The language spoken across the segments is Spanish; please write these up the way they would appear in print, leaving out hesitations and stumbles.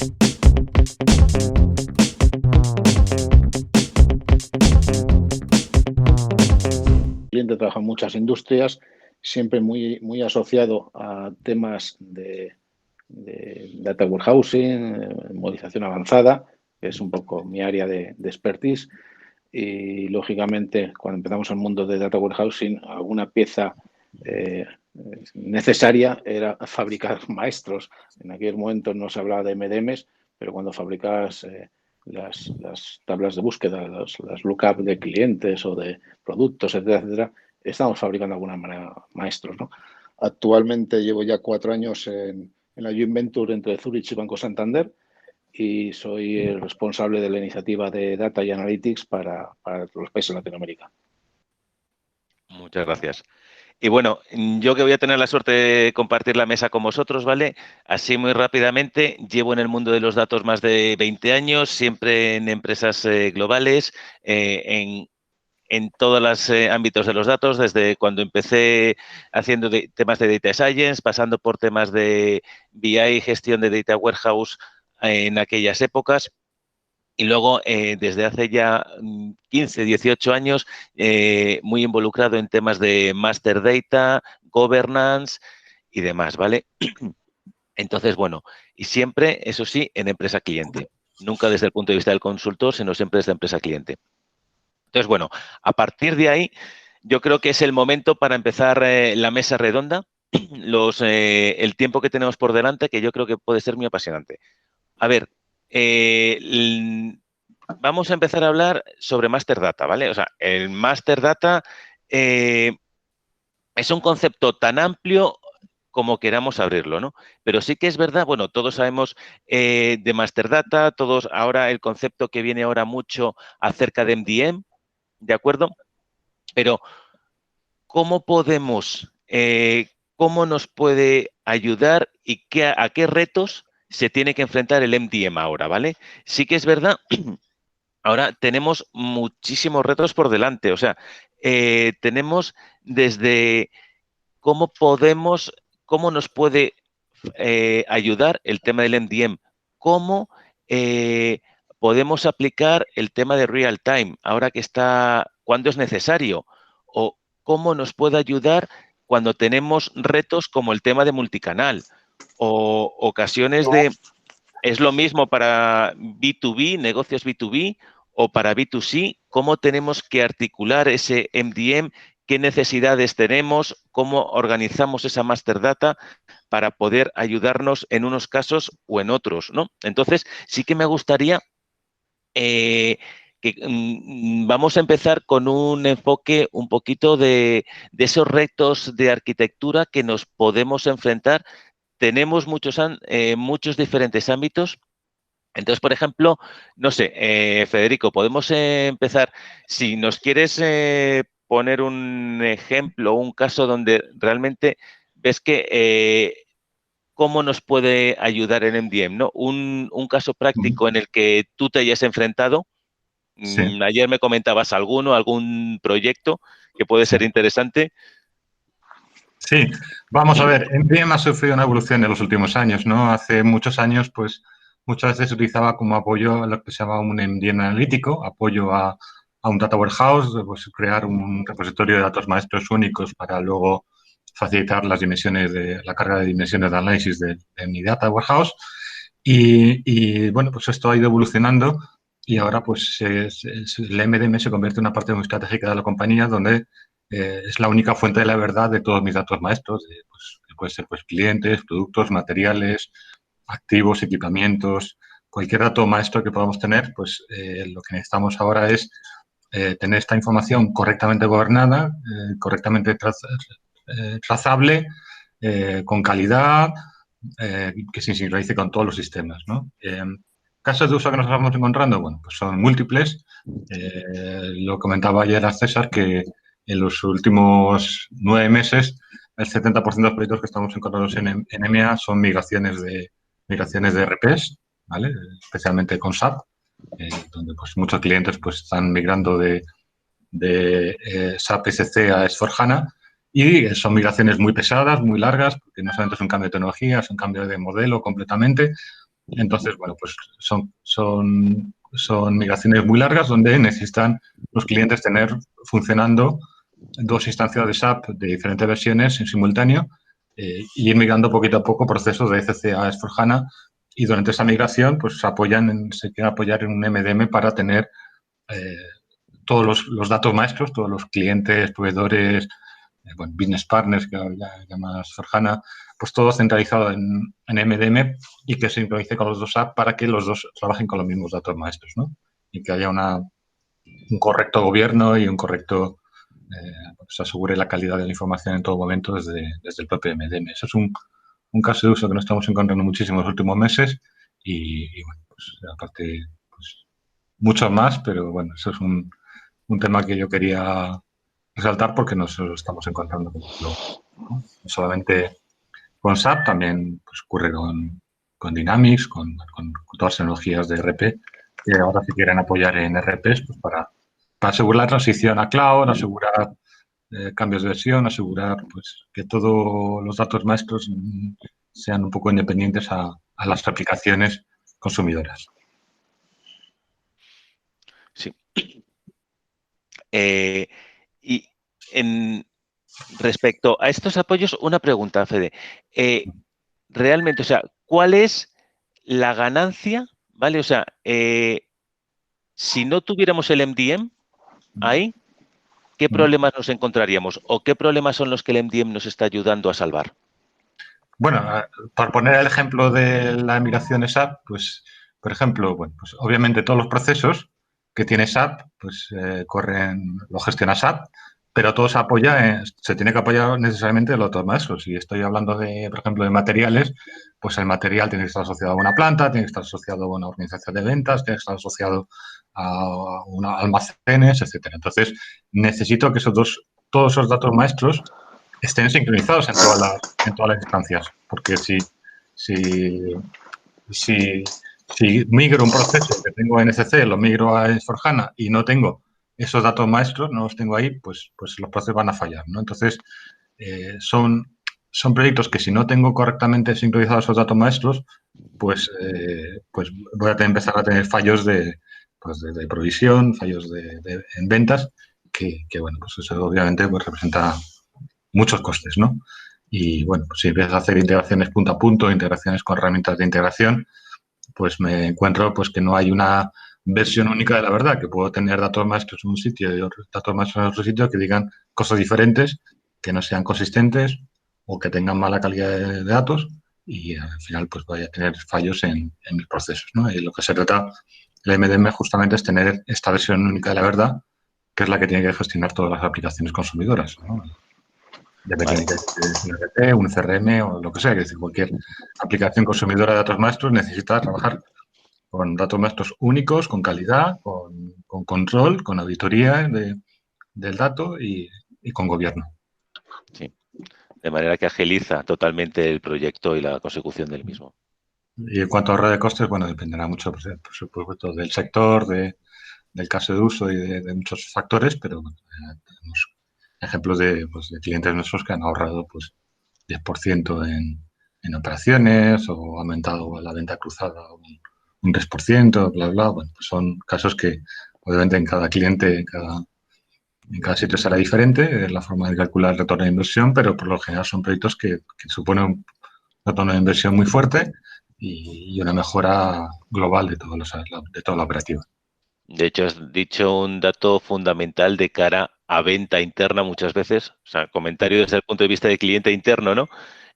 El cliente trabaja en muchas industrias, siempre muy asociado a temas de data warehousing, modelización avanzada, que es un poco mi área de expertise. Y, lógicamente, cuando empezamos el mundo de data warehousing, alguna pieza necesaria era fabricar maestros. En aquel momento no se hablaba de MDMs, pero cuando fabricabas las tablas de búsqueda, las lookup de clientes o de productos, etcétera, etcétera, estamos fabricando de alguna manera maestros, ¿no? Actualmente llevo ya 4 años en la joint venture entre Zurich y Banco Santander, y soy el responsable de la iniciativa de Data y Analytics para los países de Latinoamérica. Muchas gracias. Y bueno, yo que voy a tener la suerte de compartir la mesa con vosotros, ¿vale? Así muy rápidamente, llevo en el mundo de los datos más de 20 años, siempre en empresas globales, en todos los ámbitos de los datos, desde cuando empecé haciendo temas de Data Science, pasando por temas de BI, gestión de Data Warehouse en aquellas épocas. Y luego, desde hace ya 15, 18 años, muy involucrado en temas de Master Data, Governance y demás, ¿vale? Entonces, bueno, y siempre, eso sí, en empresa cliente. Nunca desde el punto de vista del consultor, sino siempre desde empresa cliente. Entonces, bueno, a partir de ahí, yo creo que es el momento para empezar la mesa redonda, el tiempo que tenemos por delante, que yo creo que puede ser muy apasionante. A ver, vamos a empezar a hablar sobre Master Data, ¿vale? O sea, el Master Data es un concepto tan amplio como queramos abrirlo, ¿no? Pero sí que es verdad, bueno, todos sabemos de Master Data, todos ahora el concepto que viene ahora mucho acerca de MDM, ¿de acuerdo? Pero, ¿cómo podemos, cómo nos puede ayudar y a qué retos se tiene que enfrentar el MDM ahora, ¿vale? Sí que es verdad, ahora tenemos muchísimos retos por delante, o sea, tenemos desde cómo nos puede ayudar el tema del MDM, cómo podemos aplicar el tema de real time, ahora que está, cuando es necesario, o cómo nos puede ayudar cuando tenemos retos como el tema de multicanal, o ocasiones de, es lo mismo para B2B, negocios B2B, o para B2C, cómo tenemos que articular ese MDM, qué necesidades tenemos, cómo organizamos esa master data para poder ayudarnos en unos casos o en otros, ¿no? Entonces, sí que me gustaría que vamos a empezar con un enfoque un poquito de esos retos de arquitectura que nos podemos enfrentar. Tenemos muchos diferentes ámbitos. Entonces, por ejemplo, no sé, Federico, podemos empezar. Si nos quieres poner un ejemplo, un caso donde realmente ves que cómo nos puede ayudar en MDM, ¿no? Un caso práctico en el que tú te hayas enfrentado. Sí. Ayer me comentabas algún proyecto que puede ser interesante. Sí, vamos a ver, MDM ha sufrido una evolución en los últimos años, ¿no? Hace muchos años, pues, muchas veces se utilizaba como apoyo a lo que se llama un MDM analítico, apoyo a un data warehouse, pues crear un repositorio de datos maestros únicos para luego facilitar las dimensiones la carga de dimensiones de análisis de mi data warehouse. Y bueno, pues esto ha ido evolucionando y ahora pues el MDM se convierte en una parte muy estratégica de la compañía donde es la única fuente de la verdad de todos mis datos maestros, que puede ser pues, clientes, productos, materiales, activos, equipamientos, cualquier dato maestro que podamos tener, pues lo que necesitamos ahora es tener esta información correctamente gobernada, correctamente trazable, con calidad, que se sincronice con todos los sistemas, ¿no? Casos de uso que nos estamos encontrando, bueno, pues son múltiples. Lo comentaba ayer a César que en los últimos 9 meses el 70% de los proyectos que estamos encontrando en EMEA son migraciones de RPs, ¿vale? Especialmente con SAP, donde pues, muchos clientes pues, están migrando de SAP SC a S/4HANA y son migraciones muy pesadas, muy largas, porque no solamente es un cambio de tecnología, es un cambio de modelo completamente Entonces, bueno, pues son migraciones muy largas donde necesitan los clientes tener funcionando 2 instancias de SAP de diferentes versiones en simultáneo y ir migrando poquito a poco procesos de ECC a S/4HANA, y durante esa migración pues se quieren apoyar en un MDM para tener todos los datos maestros, todos los clientes, proveedores, business partners, que llama S/4HANA, pues todo centralizado en MDM y que se sincronice con los 2 SAP para que los 2 trabajen con los mismos datos maestros, ¿no? Y que haya un correcto gobierno y un correcto, se asegure la calidad de la información en todo momento desde el propio MDM. Eso es un caso de uso que nos estamos encontrando muchísimo en los últimos meses y bueno, pues aparte, pues muchos más, pero bueno, eso es un tema que yo quería resaltar porque nos lo estamos encontrando, ¿no? No solamente con SAP, también pues, ocurre con Dynamics, con todas las tecnologías de ERP, que ahora se quieren apoyar en ERPs pues, para asegurar la transición a cloud, asegurar cambios de versión, asegurar pues, que todos los datos maestros sean un poco independientes a las aplicaciones consumidoras. Sí. Y respecto a estos apoyos, una pregunta, Fede. Realmente, o sea, ¿cuál es la ganancia? ¿Vale? O sea, si no tuviéramos el MDM ahí, ¿qué problemas nos encontraríamos? ¿O qué problemas son los que el MDM nos está ayudando a salvar? Bueno, por poner el ejemplo de la migración SAP, pues, por ejemplo, bueno, pues obviamente todos los procesos que tiene SAP, pues lo gestiona SAP, pero todo se tiene que apoyar necesariamente en los datos maestros. Si estoy hablando de, por ejemplo, de materiales, pues el material tiene que estar asociado a una planta, tiene que estar asociado a una organización de ventas, tiene que estar asociado a almacenes, etcétera. Entonces, necesito que todos esos datos maestros estén sincronizados en todas las instancias, porque si migro un proceso que tengo en SC, lo migro a S/4HANA y no tengo esos datos maestros, no los tengo ahí, pues los procesos van a fallar, ¿no? Entonces, son proyectos que si no tengo correctamente sincronizados esos datos maestros, pues voy a empezar a tener fallos de provisión, fallos en ventas, que bueno, pues eso obviamente pues representa muchos costes, ¿no? Y bueno, pues si empiezas a hacer integraciones punto a punto, integraciones con herramientas de integración, pues me encuentro pues que no hay una versión única de la verdad, que puedo tener datos maestros en un sitio y otros datos maestros en otro sitio que digan cosas diferentes, que no sean consistentes o que tengan mala calidad de datos y al final pues vaya a tener fallos en mis procesos, ¿no? Y lo que se trata el MDM justamente es tener esta versión única de la verdad, que es la que tiene que gestionar todas las aplicaciones consumidoras, ¿no? Dependiente de un ERP, un CRM o lo que sea, que es decir, cualquier aplicación consumidora de datos maestros necesita trabajar con datos maestros únicos, con calidad, con control, con auditoría del dato y con gobierno. Sí, de manera que agiliza totalmente el proyecto y la consecución del mismo. Y en cuanto a ahorro de costes, bueno, dependerá mucho, por supuesto, del sector, del caso de uso y de muchos factores, pero bueno, tenemos ejemplos de clientes nuestros que han ahorrado pues 10% en operaciones o ha aumentado la venta cruzada un 3%, bla, bla. Bueno, pues son casos que obviamente en cada cliente, en cada sitio será diferente la forma de calcular el retorno de inversión, pero por lo general son proyectos que suponen un retorno de inversión muy fuerte y una mejora global de toda la operativa. De hecho, has dicho un dato fundamental de cara a venta interna muchas veces, o sea, comentario desde el punto de vista de cliente interno, ¿no?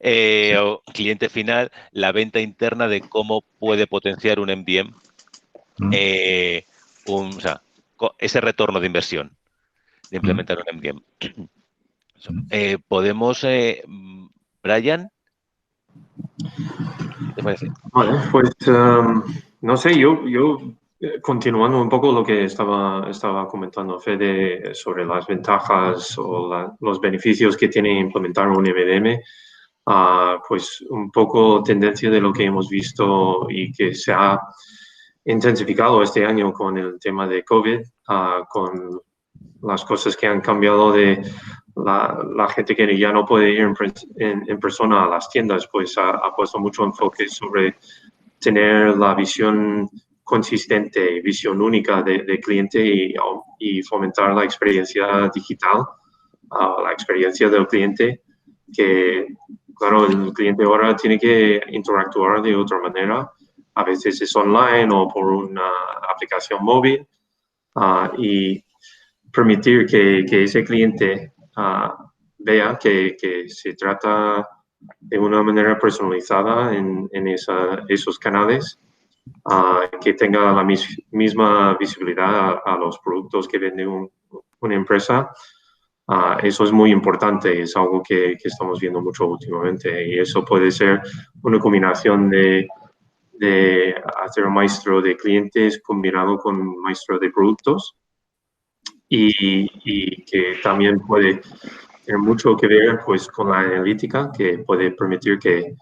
Sí. O cliente final, la venta interna de cómo puede potenciar un MDM, o sea, ese retorno de inversión de implementar un MDM. ¿Podemos, Brian? ¿Qué te parece? Vale, pues no sé, yo continuando un poco lo que estaba comentando Fede sobre las ventajas o los beneficios que tiene implementar un MDM, pues un poco tendencia de lo que hemos visto y que se ha intensificado este año con el tema de COVID, con las cosas que han cambiado de la gente que ya no puede ir en persona a las tiendas, pues ha puesto mucho enfoque sobre tener la visión consistente, visión única de cliente y fomentar la experiencia digital, la experiencia del cliente, que claro, el cliente ahora tiene que interactuar de otra manera, a veces es online o por una aplicación móvil, y permitir que ese cliente vea que se trata de una manera personalizada en esos canales, que tenga la misma visibilidad a los productos que vende una empresa. Eso es muy importante, es algo que estamos viendo mucho últimamente, y eso puede ser una combinación de hacer un maestro de clientes combinado con un maestro de productos, y que también puede tener mucho que ver pues con la analítica, que puede permitir que,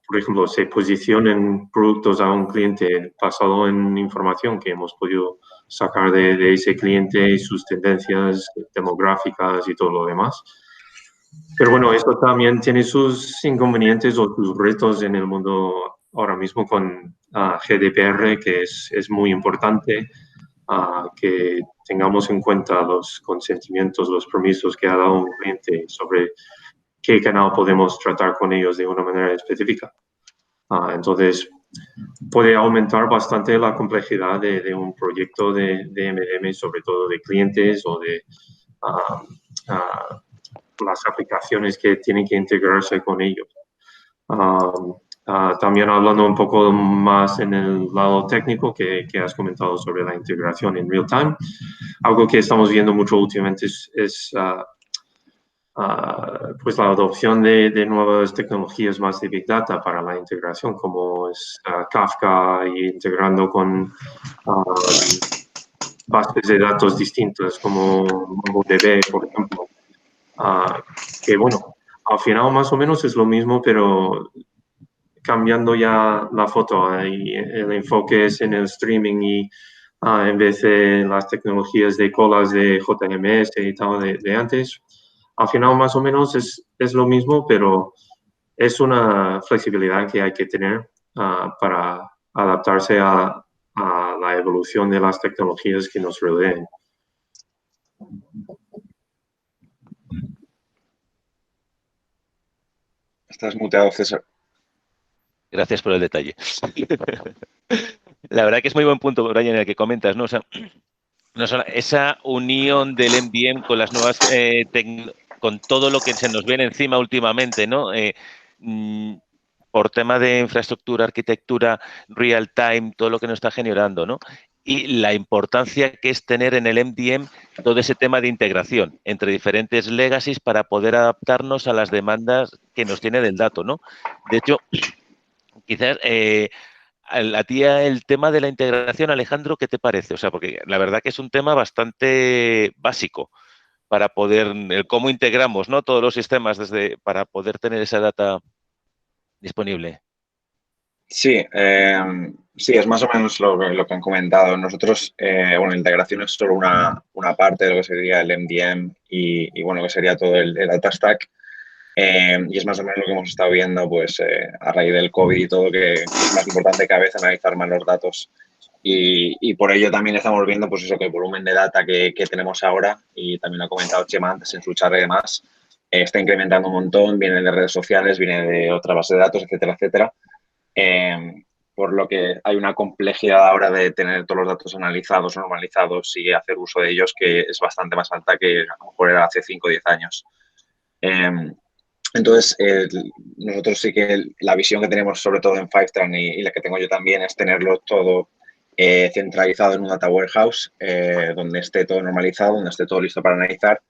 por ejemplo, se posicionen productos a un cliente basado en información que hemos podido sacar de ese cliente y sus tendencias demográficas y todo lo demás. Pero bueno, esto también tiene sus inconvenientes o sus retos en el mundo ahora mismo con GDPR, que es muy importante, que tengamos en cuenta los consentimientos, los permisos que ha dado un cliente sobre qué canal podemos tratar con ellos de una manera específica. Entonces, puede aumentar bastante la complejidad de un proyecto de MDM, sobre todo de clientes o de las aplicaciones que tienen que integrarse con ellos. También hablando un poco más en el lado técnico que has comentado sobre la integración en real time, algo que estamos viendo mucho últimamente es pues la adopción de nuevas tecnologías más de Big Data para la integración, como es Kafka, y integrando con bases de datos distintas como MongoDB, por ejemplo. Que bueno, al final más o menos es lo mismo, pero cambiando ya la foto, y el enfoque es en el streaming, y en vez de las tecnologías de colas de JMS y tal de antes. Al final más o menos es lo mismo, pero es una flexibilidad que hay que tener para adaptarse a la evolución de las tecnologías que nos rodeen. Estás muteado, César. Gracias por el detalle. La verdad que es muy buen punto, Brian, el que comentas, ¿no? O sea, esa unión del MDM con las nuevas con todo lo que se nos viene encima últimamente, ¿no? Por tema de infraestructura, arquitectura, real time, todo lo que nos está generando, ¿no? Y la importancia que es tener en el MDM todo ese tema de integración entre diferentes legacies para poder adaptarnos a las demandas que nos tiene del dato, ¿no? De hecho, quizás a ti el tema de la integración, Alejandro, ¿qué te parece? O sea, porque la verdad que es un tema bastante básico para poder, cómo integramos, ¿no?, todos los sistemas para poder tener esa data disponible. Sí, sí, es más o menos lo que han comentado. Nosotros, bueno, la integración es solo una parte de lo que sería el MDM y bueno, que sería todo el data stack. Y es más o menos lo que hemos estado viendo, pues, a raíz del COVID y todo, que es más importante cada vez analizar más los datos. Y por ello también estamos viendo, pues eso, que el volumen de data que tenemos ahora, y también lo ha comentado Chema antes en su charla y demás, está incrementando un montón, viene de redes sociales, viene de otra base de datos, etcétera, etcétera. Por lo que hay una complejidad ahora de tener todos los datos analizados, normalizados y hacer uso de ellos, que es bastante más alta que a lo mejor era hace 5 o 10 años. Entonces, nosotros sí que la visión que tenemos sobre todo en Fivetran y la que tengo yo también es tenerlo todo centralizado en un data warehouse, donde esté todo normalizado, donde esté todo listo para analizar,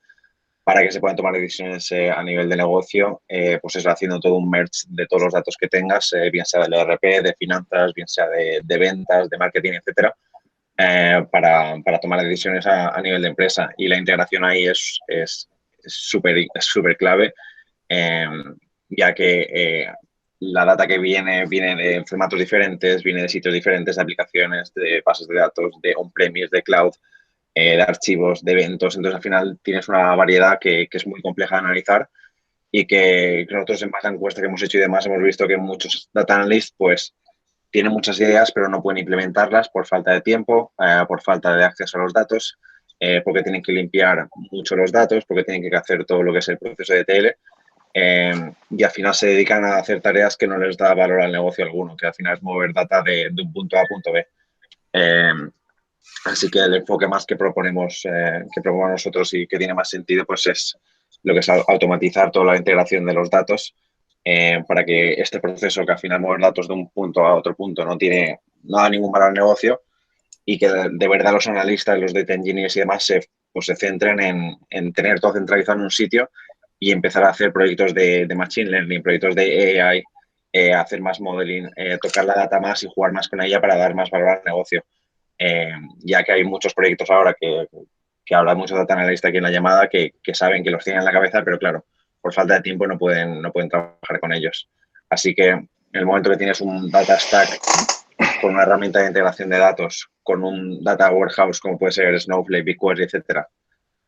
para que se puedan tomar decisiones a nivel de negocio, pues eso, haciendo todo un merge de todos los datos que tengas, bien sea del ERP, de finanzas, bien sea de ventas, de marketing, etcétera, para tomar decisiones a nivel de empresa. Y la integración ahí es súper clave, ya que la data que viene de formatos diferentes, viene de sitios diferentes, de aplicaciones, de bases de datos, de on-premise, de cloud, de archivos, de eventos. Entonces, al final, tienes una variedad que es muy compleja de analizar y que nosotros en base a encuesta que hemos hecho y demás hemos visto que muchos data analysts pues tienen muchas ideas pero no pueden implementarlas por falta de tiempo, por falta de acceso a los datos, porque tienen que limpiar mucho los datos, porque tienen que hacer todo lo que es el proceso de ETL y al final se dedican a hacer tareas que no les da valor al negocio alguno, que al final es mover data de un punto A a punto B. Así que el enfoque más que proponemos nosotros y que tiene más sentido pues es lo que es automatizar toda la integración de los datos para que este proceso que al final mover datos de un punto a otro punto no da ningún valor al negocio y que de verdad los analistas, los data engineers y demás se centren en tener todo centralizado en un sitio y empezar a hacer proyectos de machine learning, proyectos de AI, hacer más modeling, tocar la data más y jugar más con ella para dar más valor al negocio. Ya que hay muchos proyectos ahora que hablan muchos data analysts aquí en la llamada que saben que los tienen en la cabeza, pero claro, por falta de tiempo no pueden trabajar con ellos. Así que en el momento que tienes un data stack con una herramienta de integración de datos, con un data warehouse como puede ser Snowflake, BigQuery, etcétera,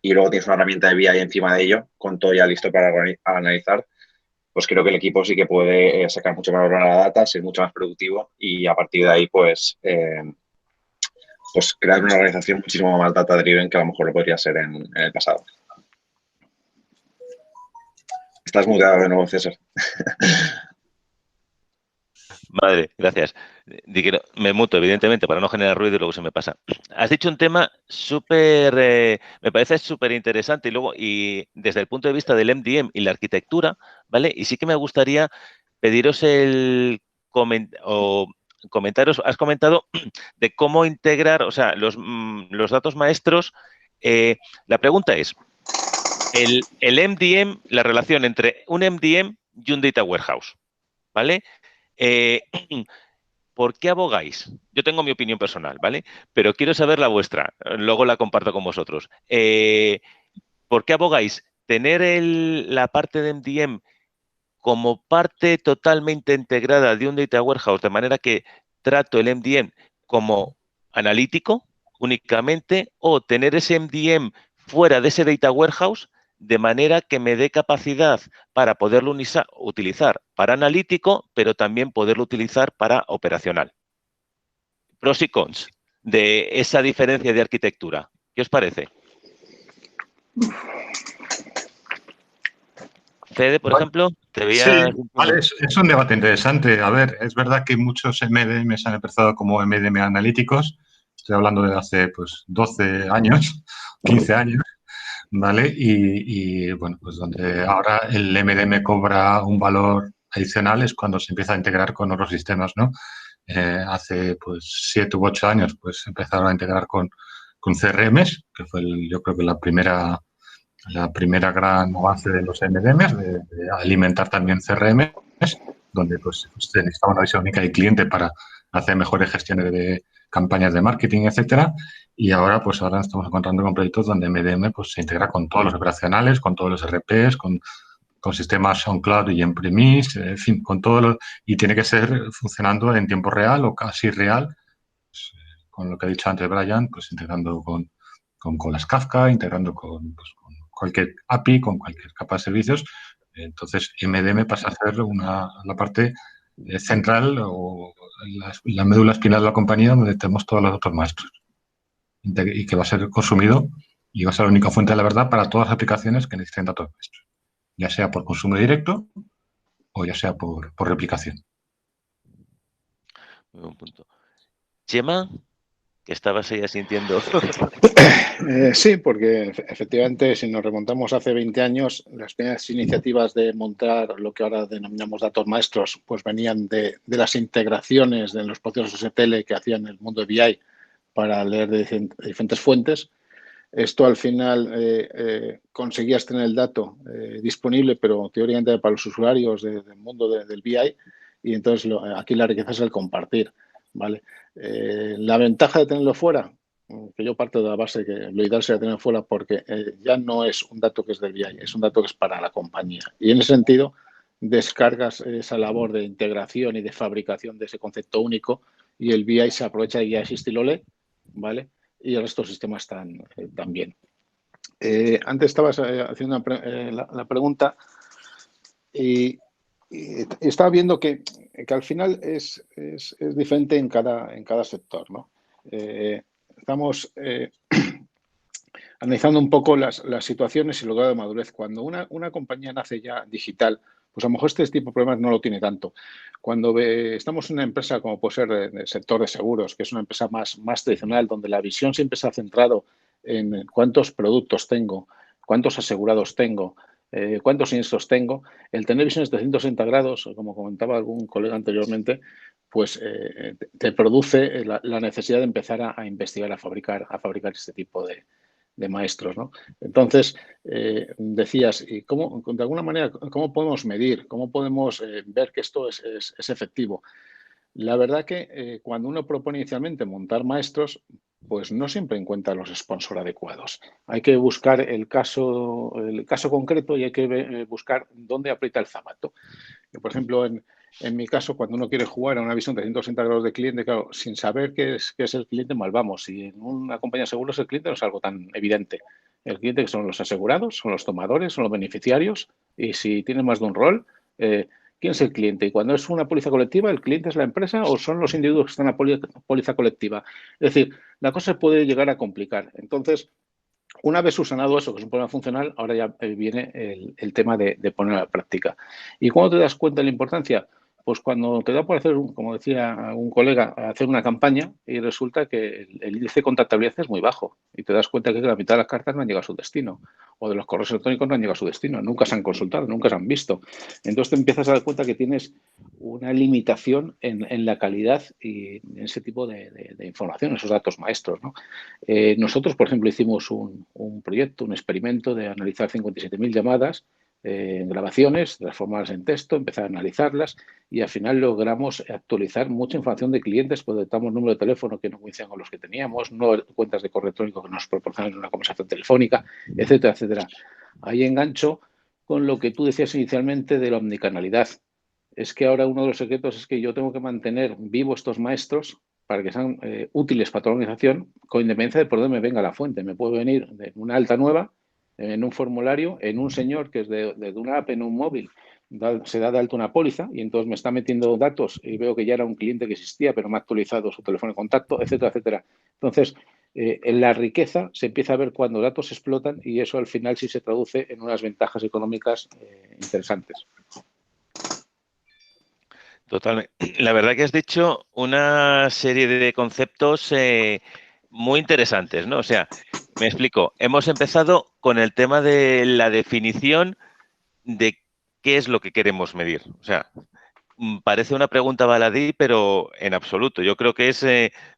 y luego tienes una herramienta de BI encima de ello, con todo ya listo para analizar, pues creo que el equipo sí que puede sacar mucho más valor a la data, ser mucho más productivo y a partir de ahí pues crear una organización muchísimo más data-driven que a lo mejor lo podría ser en el pasado. Estás muteado de nuevo, César. Madre, gracias. Me muto, evidentemente, para no generar ruido y luego se me pasa. Has dicho un tema súper, me parece súper interesante y desde el punto de vista del MDM y la arquitectura, ¿vale? Y sí que me gustaría pediros comentaros, has comentado de cómo integrar, o sea, los datos maestros. La pregunta es, el MDM, la relación entre un MDM y un Data Warehouse, ¿vale? ¿Por qué abogáis? Yo tengo mi opinión personal, ¿vale? Pero quiero saber la vuestra, luego la comparto con vosotros. ¿Por qué abogáis tener la parte de MDM como parte totalmente integrada de un Data Warehouse, de manera que trato el MDM como analítico únicamente, o tener ese MDM fuera de ese Data Warehouse de manera que me dé capacidad para poderlo utilizar para analítico, pero también poderlo utilizar para operacional? Pros y cons de esa diferencia de arquitectura. ¿Qué os parece? Fede, por ejemplo, te veía... Sí, vale, es un debate interesante. A ver, es verdad que muchos MDMs han empezado como MDM analíticos. Estoy hablando de hace pues 12 años, 15 años, ¿vale? Y bueno, pues donde ahora el MDM cobra un valor adicional es cuando se empieza a integrar con otros sistemas, ¿no? Hace pues 7 u 8 años pues empezaron a integrar con CRMs, que fue yo creo que la primera gran avance de los MDMs, de alimentar también CRMs, donde pues se necesitaba una visión única del cliente para hacer mejores gestiones de campañas de marketing, etcétera. Y ahora estamos encontrando con proyectos donde MDM pues, se integra con todos los operacionales, con todos los RPs, con sistemas on cloud y en premise, en fin, con todo y tiene que ser funcionando en tiempo real o casi real, pues, con lo que ha dicho antes Brian, pues integrando con las Kafka, integrando con cualquier API, con cualquier capa de servicios. Entonces, MDM pasa a ser la parte central o la médula espinal de la compañía donde tenemos todos los datos maestros y que va a ser consumido y va a ser la única fuente de la verdad para todas las aplicaciones que necesiten datos maestros, ya sea por consumo directo o ya sea por replicación. Un punto. Chema, que estabas ahí asintiendo. Sí, porque efectivamente, si nos remontamos hace 20 años, las primeras iniciativas de montar lo que ahora denominamos datos maestros, pues venían de las integraciones de los procesos ETL que hacían el mundo de BI para leer de diferentes fuentes. Esto al final conseguías tener el dato disponible, pero teóricamente para los usuarios del mundo del BI, y entonces aquí la riqueza es el compartir, ¿vale? La ventaja de tenerlo fuera, que yo parto de la base que lo ideal sería tenerlo fuera porque ya no es un dato que es del BI, es un dato que es para la compañía. Y en ese sentido, descargas esa labor de integración y de fabricación de ese concepto único y el BI se aprovecha de que ya existe y lo lee, ¿vale? Y el resto de los sistemas están bien. Antes estabas haciendo la pregunta y estaba viendo que al final es diferente en cada sector, ¿no? Estamos analizando un poco las situaciones y el grado de madurez. Cuando una compañía nace ya digital, pues a lo mejor este tipo de problemas no lo tiene tanto. Cuando estamos en una empresa como puede ser el sector de seguros, que es una empresa más tradicional, donde la visión siempre se ha centrado en cuántos productos tengo, cuántos asegurados tengo, cuántos siniestros tengo, el tener visiones de 360 grados, como comentaba algún colega anteriormente, pues te produce la necesidad de empezar a investigar, a fabricar este tipo de maestros, ¿no? Entonces, decías, ¿y cómo, de alguna manera, cómo podemos medir, cómo podemos ver que esto es efectivo? La verdad que cuando uno propone inicialmente montar maestros, pues no siempre encuentra los sponsors adecuados. Hay que buscar el caso concreto y hay que buscar dónde aprieta el zapato. Yo, por ejemplo, en mi caso, cuando uno quiere jugar a una visión de 360 grados de cliente, claro, sin saber qué es el cliente, mal vamos. Y en una compañía de seguros el cliente no es algo tan evidente. El cliente son los asegurados, son los tomadores, son los beneficiarios. Y si tiene más de un rol, ¿quién es el cliente? Y cuando es una póliza colectiva, ¿el cliente es la empresa o son los individuos que están en la póliza colectiva? Es decir, la cosa se puede llegar a complicar. Entonces, una vez subsanado eso, que es un problema funcional, ahora ya viene el tema de poner a la práctica. ¿Y cuándo te das cuenta de la importancia? Pues cuando te da por hacer, como decía un colega, hacer una campaña y resulta que el índice de contactabilidad es muy bajo y te das cuenta que la mitad de las cartas no han llegado a su destino o de los correos electrónicos no han llegado a su destino, nunca se han consultado, nunca se han visto. Entonces te empiezas a dar cuenta que tienes una limitación en la calidad y en ese tipo de información, esos datos maestros, ¿no? Nosotros, por ejemplo, hicimos un proyecto, un experimento de analizar 57.000 llamadas, grabaciones, transformarlas en texto, empezar a analizarlas y al final logramos actualizar mucha información de clientes, pues detectamos número de teléfono que no coincidían con los que teníamos, no cuentas de correo electrónico que nos proporcionan una conversación telefónica, etcétera, etcétera. Ahí engancho con lo que tú decías inicialmente de la omnicanalidad. Es que ahora uno de los secretos es que yo tengo que mantener vivos estos maestros para que sean útiles para toda la organización, con independencia de por dónde me venga la fuente. Me puede venir de una alta nueva, en un formulario, en un señor que es de una app, en un móvil, se da de alta una póliza y entonces me está metiendo datos y veo que ya era un cliente que existía, pero me ha actualizado su teléfono de contacto, etcétera, etcétera. Entonces, en la riqueza se empieza a ver cuando datos explotan y eso al final sí se traduce en unas ventajas económicas interesantes. Totalmente. La verdad que has dicho una serie de conceptos muy interesantes, ¿no? O sea, me explico. Hemos empezado con el tema de la definición de qué es lo que queremos medir. O sea, parece una pregunta baladí, pero en absoluto. Yo creo que es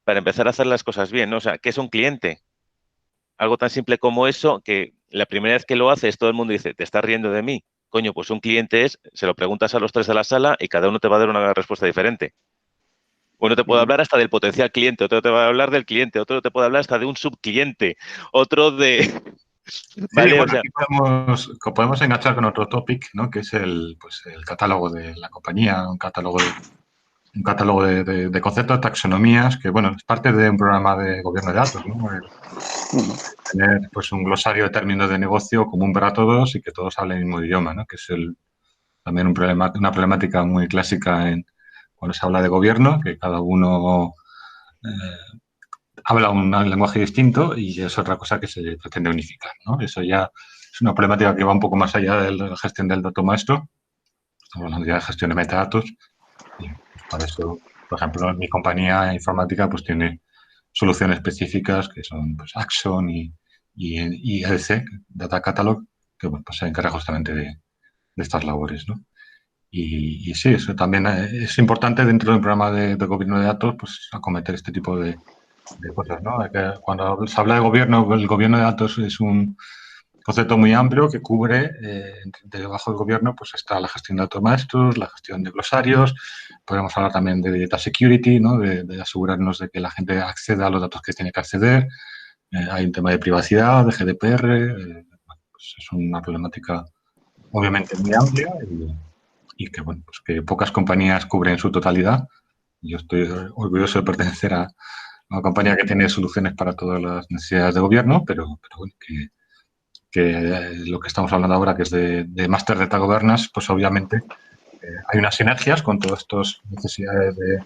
para empezar a hacer las cosas bien, ¿no? O sea, ¿qué es un cliente? Algo tan simple como eso, que la primera vez que lo haces, todo el mundo dice, ¿te estás riendo de mí? Coño, pues un cliente se lo preguntas a los tres de la sala y cada uno te va a dar una respuesta diferente. Uno te puede hablar hasta del potencial cliente, otro te va a hablar del cliente, otro te puede hablar hasta de un subclient, otro de... ¿Vale? Sí, bueno, o sea, aquí podemos enganchar con otro topic, ¿no? Que es el catálogo de la compañía, un catálogo de conceptos, taxonomías, que, bueno, es parte de un programa de gobierno de datos, ¿no? Tener, pues, un glosario de términos de negocio común para todos y que todos hablen el mismo idioma, ¿no? Que es también una problemática muy clásica cuando se habla de gobierno, que cada uno habla un lenguaje distinto y es otra cosa que se pretende unificar, ¿no? Eso ya es una problemática que va un poco más allá de la gestión del dato maestro. Estamos hablando ya de gestión de metadatos. Y para eso, por ejemplo, mi compañía informática pues tiene soluciones específicas que son, pues, Axon y EDC, Data Catalog, que, bueno, pues se encarga justamente de estas labores, ¿no? Y sí, eso también es importante dentro de un programa de gobierno de datos, pues acometer este tipo de cosas, ¿no? Cuando se habla de gobierno, el gobierno de datos es un concepto muy amplio que cubre, debajo del gobierno, pues está la gestión de datos maestros, la gestión de glosarios, podemos hablar también de data security, ¿no? De asegurarnos de que la gente acceda a los datos que tiene que acceder. Hay un tema de privacidad, de GDPR, pues es una problemática obviamente muy amplia y que, bueno, pues que pocas compañías cubren su totalidad. Yo estoy orgulloso de pertenecer a una compañía que tiene soluciones para todas las necesidades de gobierno, pero bueno, lo que estamos hablando ahora, que es de Master Data Governance, pues obviamente hay unas sinergias con todas estas necesidades de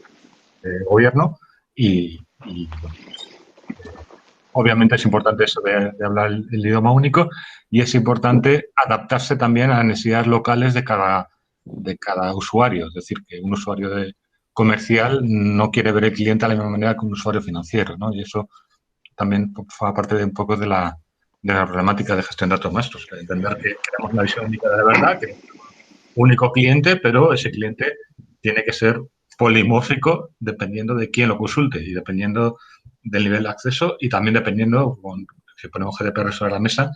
gobierno y bueno, obviamente es importante eso de hablar el idioma único y es importante adaptarse también a las necesidades locales de cada usuario. Es decir, que un usuario comercial no quiere ver el cliente de la misma manera que un usuario financiero, ¿no? Y eso también forma parte de un poco de la problemática de gestión de datos maestros. Entender que queremos una visión única de la verdad, que es un único cliente, pero ese cliente tiene que ser polimórfico dependiendo de quién lo consulte y dependiendo del nivel de acceso y también dependiendo, si ponemos GDPR sobre la mesa,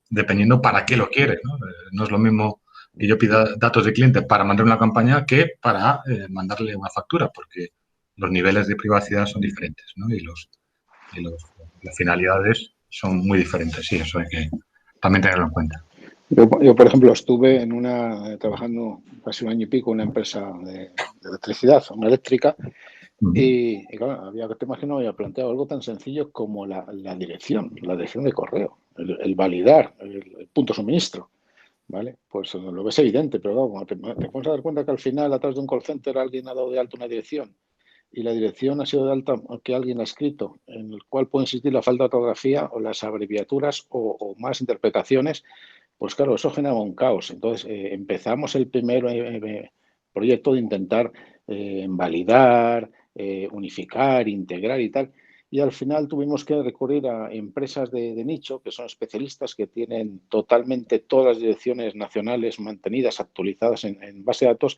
dependiendo para qué lo quiere, ¿no? No es lo mismo que yo pida datos de cliente para mandar una campaña que para mandarle una factura, porque los niveles de privacidad son diferentes, ¿no? Y las finalidades son muy diferentes, sí, eso hay que también tenerlo en cuenta. Yo, por ejemplo, estuve trabajando casi un año y pico en una empresa de electricidad, una eléctrica, y claro, te imagino, había planteado algo tan sencillo como la dirección de correo, el validar el punto de suministro, ¿vale? Pues lo ves evidente, pero claro, cuando te puedes dar cuenta que al final, a través de un call center, alguien ha dado de alta una dirección y la dirección ha sido de alta que alguien ha escrito, en el cual puede existir la falta de ortografía o las abreviaturas o más interpretaciones, pues claro, eso genera un caos. Entonces, empezamos el primer proyecto de intentar validar, unificar, integrar y tal. Y al final tuvimos que recurrir a empresas de nicho, que son especialistas, que tienen totalmente todas las direcciones nacionales mantenidas, actualizadas en base de datos,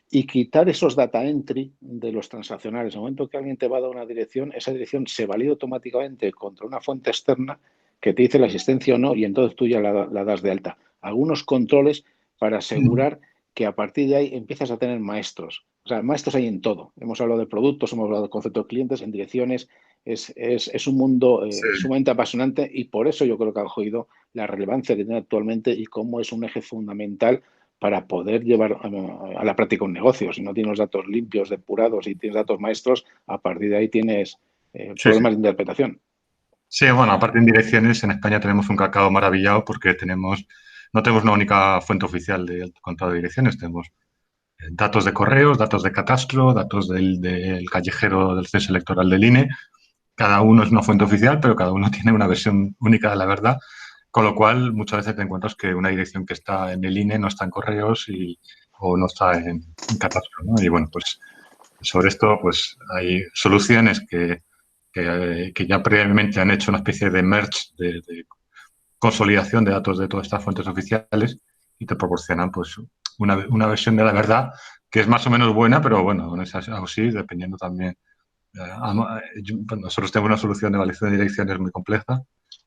y quitar esos data entry de los transaccionales. En el momento que alguien te va a dar una dirección, esa dirección se valida automáticamente contra una fuente externa que te dice la existencia o no, y entonces tú ya la das de alta. Algunos controles para asegurar que a partir de ahí empiezas a tener maestros. O sea, maestros hay en todo. Hemos hablado de productos, hemos hablado del concepto de clientes, en direcciones. Es un mundo sumamente apasionante y por eso yo creo que ha cogido la relevancia que tiene actualmente y cómo es un eje fundamental para poder llevar a la práctica un negocio. Si no tienes los datos limpios, depurados y tienes datos maestros, a partir de ahí tienes problemas de interpretación. Sí, bueno, aparte en direcciones, en España tenemos un cacao maravillado porque no tenemos una única fuente oficial de control de direcciones. Tenemos datos de correos, datos de catastro, datos del callejero del censo electoral del INE. Cada uno es una fuente oficial, pero cada uno tiene una versión única de la verdad. Con lo cual, muchas veces te encuentras que una dirección que está en el INE no está en correos o no está en catastro, ¿no? Y bueno, pues sobre esto pues hay soluciones que ya previamente han hecho una especie de merge, de consolidación de datos de todas estas fuentes oficiales y te proporcionan pues una versión de la verdad que es más o menos buena, pero bueno, no es así, dependiendo también. Nosotros tenemos una solución de validación de direcciones muy compleja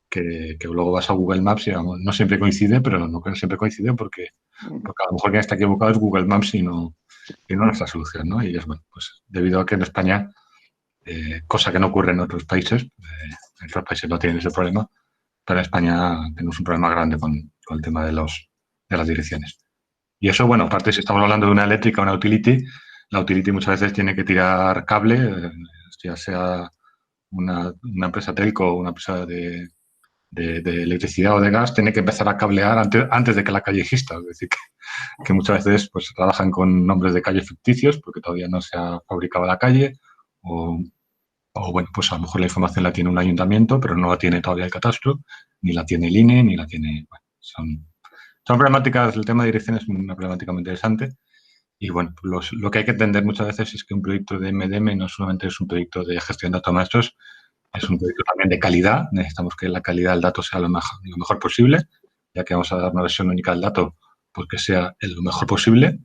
que luego vas a Google Maps y no siempre coincide, pero no siempre coincide porque a lo mejor quien está equivocado es Google Maps y no nuestra solución, ¿no? Y es bueno, pues debido a que en España, cosa que no ocurre en otros países, en otros países no tienen ese problema, pero en España tenemos un problema grande con el tema de las direcciones. Y eso, bueno, aparte si estamos hablando de una eléctrica o una utility, la utility muchas veces tiene que tirar cable, ya sea una empresa telco o una empresa de electricidad o de gas, tiene que empezar a cablear antes de que la calle exista. Es decir, que muchas veces pues trabajan con nombres de calles ficticios porque todavía no se ha fabricado la calle o bueno, pues a lo mejor la información la tiene un ayuntamiento, pero no la tiene todavía el catastro, ni la tiene el INE, ni la tiene... Bueno, son problemáticas, el tema de dirección es una problemática muy interesante. Y bueno, lo que hay que entender muchas veces es que un proyecto de MDM no solamente es un proyecto de gestión de datos maestros, es un proyecto también de calidad. Necesitamos que la calidad del dato sea lo mejor posible, ya que vamos a dar una versión única del dato, pues que sea lo mejor posible.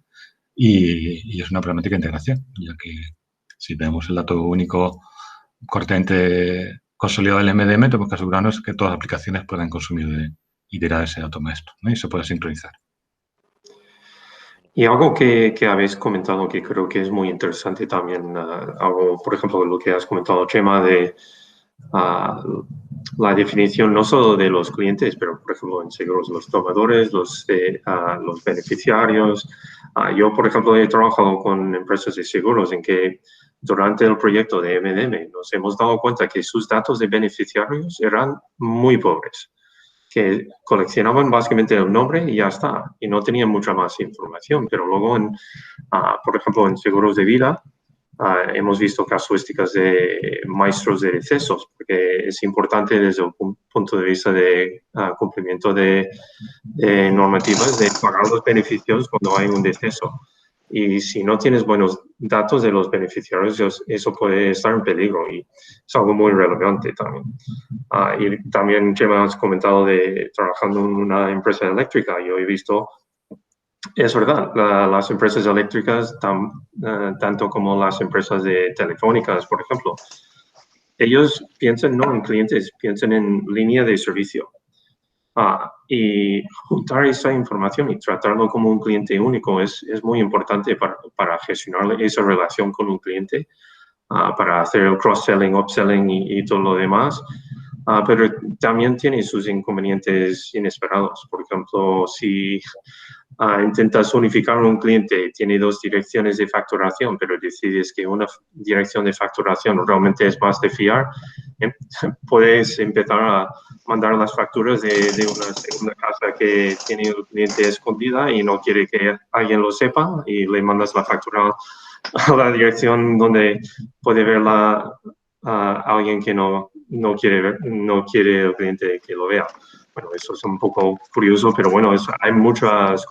Y es una problemática de integración, ya que si tenemos el dato único correctamente consolidado del MDM, tenemos que asegurarnos que todas las aplicaciones puedan consumir y tirar ese dato maestro, ¿no? Y se pueda sincronizar. Y algo que habéis comentado que creo que es muy interesante también, algo, por ejemplo, lo que has comentado, Chema, de la definición no solo de los clientes, pero, por ejemplo, en seguros, los tomadores, los beneficiarios. Yo, por ejemplo, he trabajado con empresas de seguros en que durante el proyecto de MDM nos hemos dado cuenta que sus datos de beneficiarios eran muy pobres. que coleccionaban básicamente el nombre y ya está, y no tenían mucha más información. Pero luego, por ejemplo, en seguros de vida, hemos visto casuísticas de maestros de decesos, porque es importante desde el punto de vista de cumplimiento de normativas de pagar los beneficios cuando hay un deceso. Y si no tienes buenos datos de los beneficiarios, eso puede estar en peligro y es algo muy relevante también. Y también, Gemma, has comentado de trabajando en una empresa eléctrica. Yo he visto, es verdad, las empresas eléctricas, tanto como las empresas de telefónicas, por ejemplo, ellos piensan no en clientes, piensan en línea de servicio. Y juntar esa información y tratarlo como un cliente único es muy importante para gestionar esa relación con un cliente, para hacer el cross-selling, upselling y todo lo demás. Pero también tiene sus inconvenientes inesperados. Por ejemplo, si intentas unificar un cliente, tiene dos direcciones de facturación, pero decides que una dirección de facturación realmente es más de fiar, puedes empezar a mandar las facturas de una segunda casa que tiene el cliente escondida y no quiere que alguien lo sepa, y le mandas la factura a la dirección donde puede verla alguien que no quiere el cliente que lo vea. Bueno, eso es un poco curioso, pero bueno, hay muchas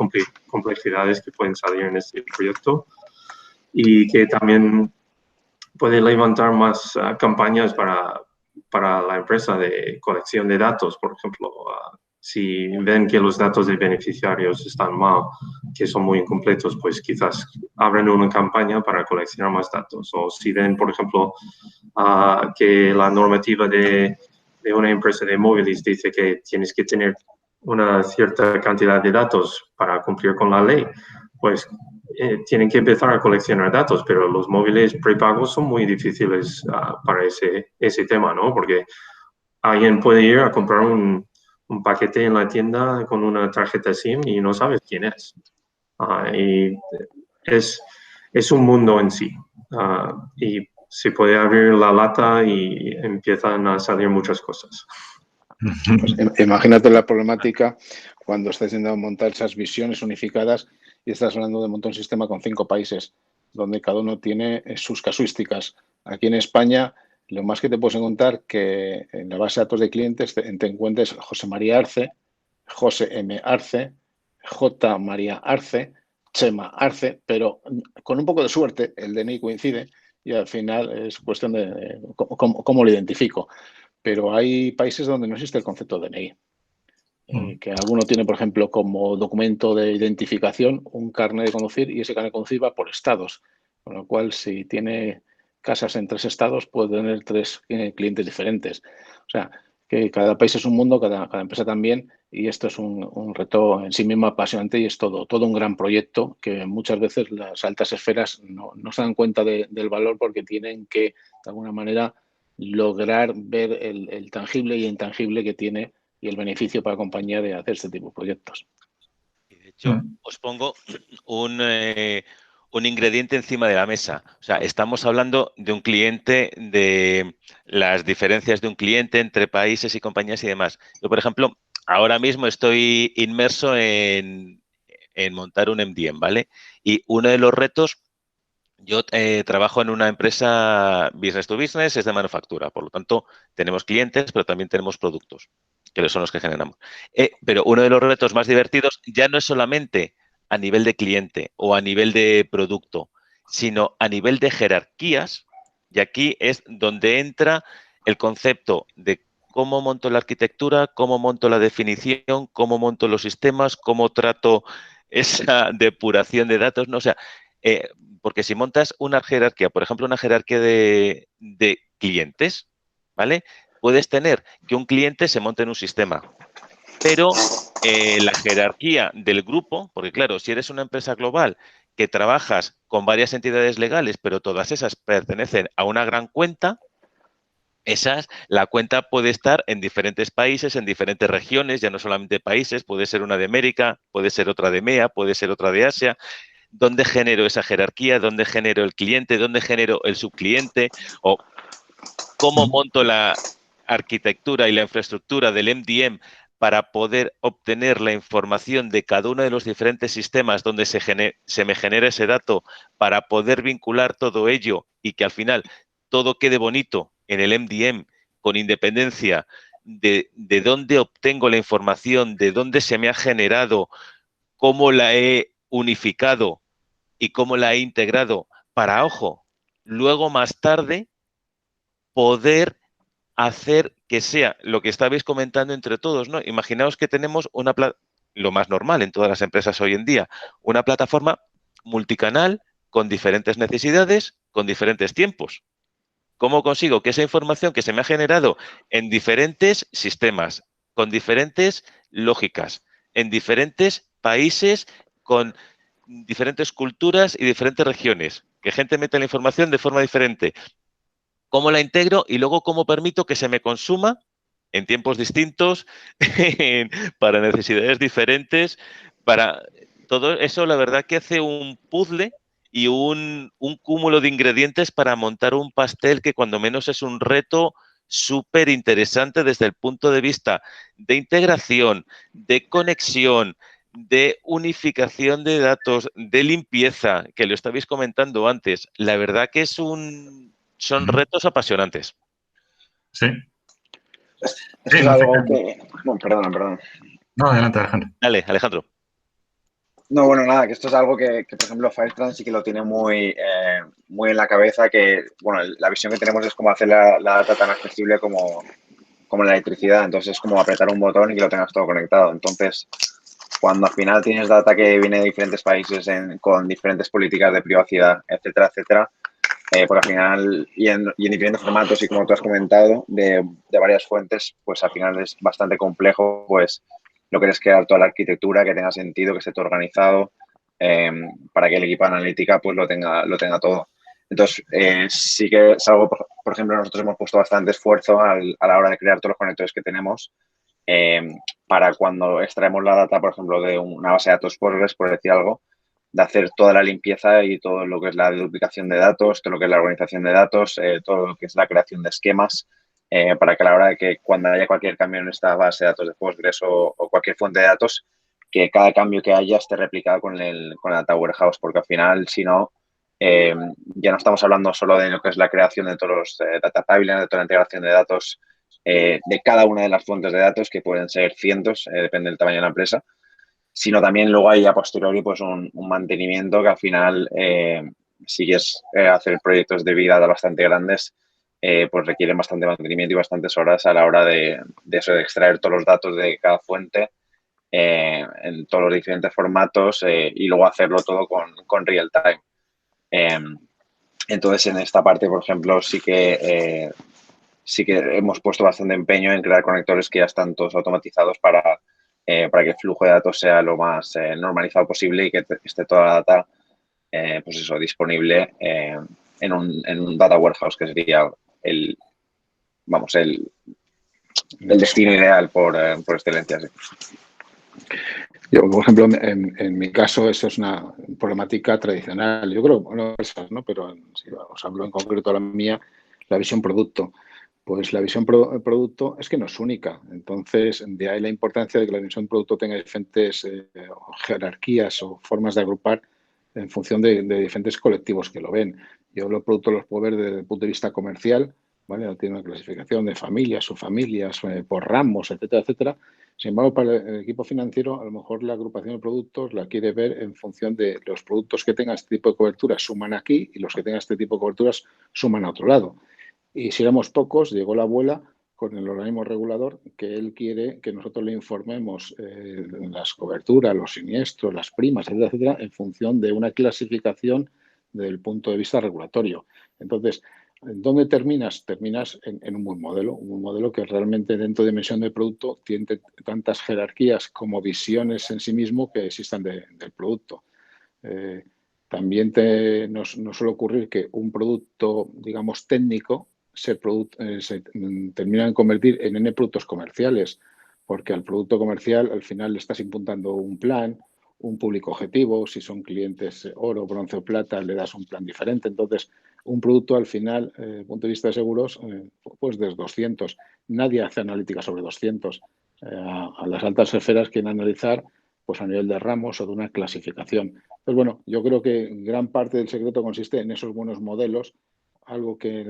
complejidades que pueden salir en este proyecto y que también puede levantar más campañas para la empresa de colección de datos. Por ejemplo, si ven que los datos de beneficiarios están mal, que son muy incompletos, pues quizás abran una campaña para coleccionar más datos. O si ven, por ejemplo, que la normativa de una empresa de móviles dice que tienes que tener una cierta cantidad de datos para cumplir con la ley, pues tienen que empezar a coleccionar datos, pero los móviles prepagos son muy difíciles para ese tema, ¿no? Porque alguien puede ir a comprar un paquete en la tienda con una tarjeta SIM y no sabes quién es. Y es un mundo en sí. Y se puede abrir la lata y empiezan a salir muchas cosas. Pues imagínate la problemática cuando estás intentando montar esas visiones unificadas y estás hablando de montar un sistema con 5 países, donde cada uno tiene sus casuísticas. Aquí en España, lo más que te puedes encontrar que en la base de datos de clientes te encuentres José María Arce, José M. Arce, J. María Arce, Chema Arce, pero con un poco de suerte el DNI coincide y al final es cuestión de cómo lo identifico. Pero hay países donde no existe el concepto de DNI. Que alguno tiene, por ejemplo, como documento de identificación un carnet de conducir y ese carnet de conducir va por estados. Con lo cual, si tiene casas en 3 estados, puede tener 3 clientes diferentes. O sea, que cada país es un mundo, cada empresa también, y esto es un reto en sí mismo apasionante y es todo un gran proyecto que muchas veces las altas esferas no se dan cuenta del valor porque tienen que, de alguna manera, lograr ver el tangible y intangible que tiene y el beneficio para la compañía de hacer este tipo de proyectos. Y de hecho, os pongo un ingrediente encima de la mesa. O sea, estamos hablando de un cliente, de las diferencias de un cliente entre países y compañías y demás. Yo, por ejemplo, ahora mismo estoy inmerso en montar un MDM, ¿vale? Y uno de los retos, yo trabajo en una empresa business to business, es de manufactura. Por lo tanto, tenemos clientes, pero también tenemos productos, que son los que generamos. Pero uno de los retos más divertidos ya no es solamente a nivel de cliente o a nivel de producto, sino a nivel de jerarquías. Y aquí es donde entra el concepto de cómo monto la arquitectura, cómo monto la definición, cómo monto los sistemas, cómo trato esa depuración de datos. ¿No? O sea, porque si montas una jerarquía, por ejemplo, una jerarquía de clientes, ¿vale? Puedes tener que un cliente se monte en un sistema, pero la jerarquía del grupo, porque claro, si eres una empresa global que trabajas con varias entidades legales, pero todas esas pertenecen a una gran cuenta, la cuenta puede estar en diferentes países, en diferentes regiones, ya no solamente países, puede ser una de América, puede ser otra de EMEA, puede ser otra de Asia. ¿Dónde genero esa jerarquía? ¿Dónde genero el cliente? ¿Dónde genero el subcliente? ¿O cómo monto la arquitectura y la infraestructura del MDM para poder obtener la información de cada uno de los diferentes sistemas donde se me genera ese dato, para poder vincular todo ello y que al final todo quede bonito en el MDM con independencia de dónde obtengo la información, de dónde se me ha generado, cómo la he unificado y cómo la he integrado para, ojo, luego más tarde poder hacer que sea lo que estabais comentando entre todos, ¿no? Imaginaos que tenemos lo más normal en todas las empresas hoy en día, una plataforma multicanal con diferentes necesidades, con diferentes tiempos. ¿Cómo consigo que esa información que se me ha generado en diferentes sistemas, con diferentes lógicas, en diferentes países, con diferentes culturas y diferentes regiones, que gente mete la información de forma diferente? ¿Cómo la integro y luego cómo permito que se me consuma en tiempos distintos, para necesidades diferentes? Para todo eso, la verdad que hace un puzzle y un cúmulo de ingredientes para montar un pastel que cuando menos es un reto súper interesante desde el punto de vista de integración, de conexión, de unificación de datos, de limpieza, que lo estabais comentando antes. La verdad que son retos apasionantes. Sí. Esto es algo que... Bueno, perdona. No, adelante, Alejandro. Dale, Alejandro. No, bueno, nada, que esto es algo que por ejemplo, Firetrans sí que lo tiene muy en la cabeza, que, bueno, la visión que tenemos es como hacer la data tan accesible como la electricidad. Entonces, es como apretar un botón y que lo tengas todo conectado. Entonces, cuando al final tienes data que viene de diferentes países con diferentes políticas de privacidad, etcétera, etcétera, porque al final, y en diferentes formatos y como tú has comentado, de varias fuentes, pues al final es bastante complejo, pues lo que es crear toda la arquitectura, que tenga sentido, que esté todo organizado, para que el equipo de analítica pues lo tenga todo. Entonces, sí que es algo, por ejemplo, nosotros hemos puesto bastante esfuerzo a la hora de crear todos los conectores que tenemos, para cuando extraemos la data, por ejemplo, de una base de datos Postgres, por decir algo, de hacer toda la limpieza y todo lo que es la duplicación de datos, todo lo que es la organización de datos, todo lo que es la creación de esquemas, para que a la hora de que cuando haya cualquier cambio en esta base de datos de Postgres o cualquier fuente de datos, que cada cambio que haya esté replicado con el Data Warehouse, porque al final, si no, ya no estamos hablando solo de lo que es la creación de todos los data pipelines, de toda la integración de datos, de cada una de las fuentes de datos, que pueden ser cientos, depende del tamaño de la empresa, sino también luego hay a posteriori pues un mantenimiento que al final, si quieres hacer proyectos de vida bastante grandes, pues requieren bastante mantenimiento y bastantes horas a la hora de eso, de extraer todos los datos de cada fuente, en todos los diferentes formatos, y luego hacerlo todo con real time. Entonces, en esta parte, por ejemplo, sí que hemos puesto bastante empeño en crear conectores que ya están todos automatizados para que el flujo de datos sea lo más normalizado posible y que esté toda la data, pues eso, disponible en un data warehouse, que sería el destino ideal por excelencia. Sí. Yo, por ejemplo, en mi caso, eso es una problemática tradicional. Yo creo, bueno, ¿no? Pero si os hablo en concreto la mía, la visión producto. Pues la visión producto es que no es única. Entonces, de ahí la importancia de que la visión producto tenga diferentes jerarquías o formas de agrupar en función de diferentes colectivos que lo ven. Yo los productos los puedo ver desde el punto de vista comercial, ¿vale? No tiene una clasificación de familias, subfamilias, por ramos, etcétera, etcétera. Sin embargo, para el equipo financiero, a lo mejor la agrupación de productos la quiere ver en función de los productos que tengan este tipo de coberturas suman aquí y los que tengan este tipo de coberturas suman a otro lado. Y si éramos pocos, llegó la abuela con el organismo regulador que él quiere que nosotros le informemos las coberturas, los siniestros, las primas, etcétera, etcétera, en función de una clasificación desde el punto de vista regulatorio. Entonces, ¿dónde terminas? Terminas en un buen modelo que realmente dentro de dimensión del producto tiene tantas jerarquías como visiones en sí mismo que existan del producto. También nos suele ocurrir que un producto, digamos, técnico se termina en convertir en N productos comerciales, porque al producto comercial al final le estás imputando un plan, un público objetivo, si son clientes oro, bronce o plata, le das un plan diferente. Entonces, un producto al final, desde el punto de vista de seguros, pues de 200. Nadie hace analítica sobre 200. a las altas esferas quieren analizar pues a nivel de ramos o de una clasificación. Pues bueno, yo creo que gran parte del secreto consiste en esos buenos modelos, algo que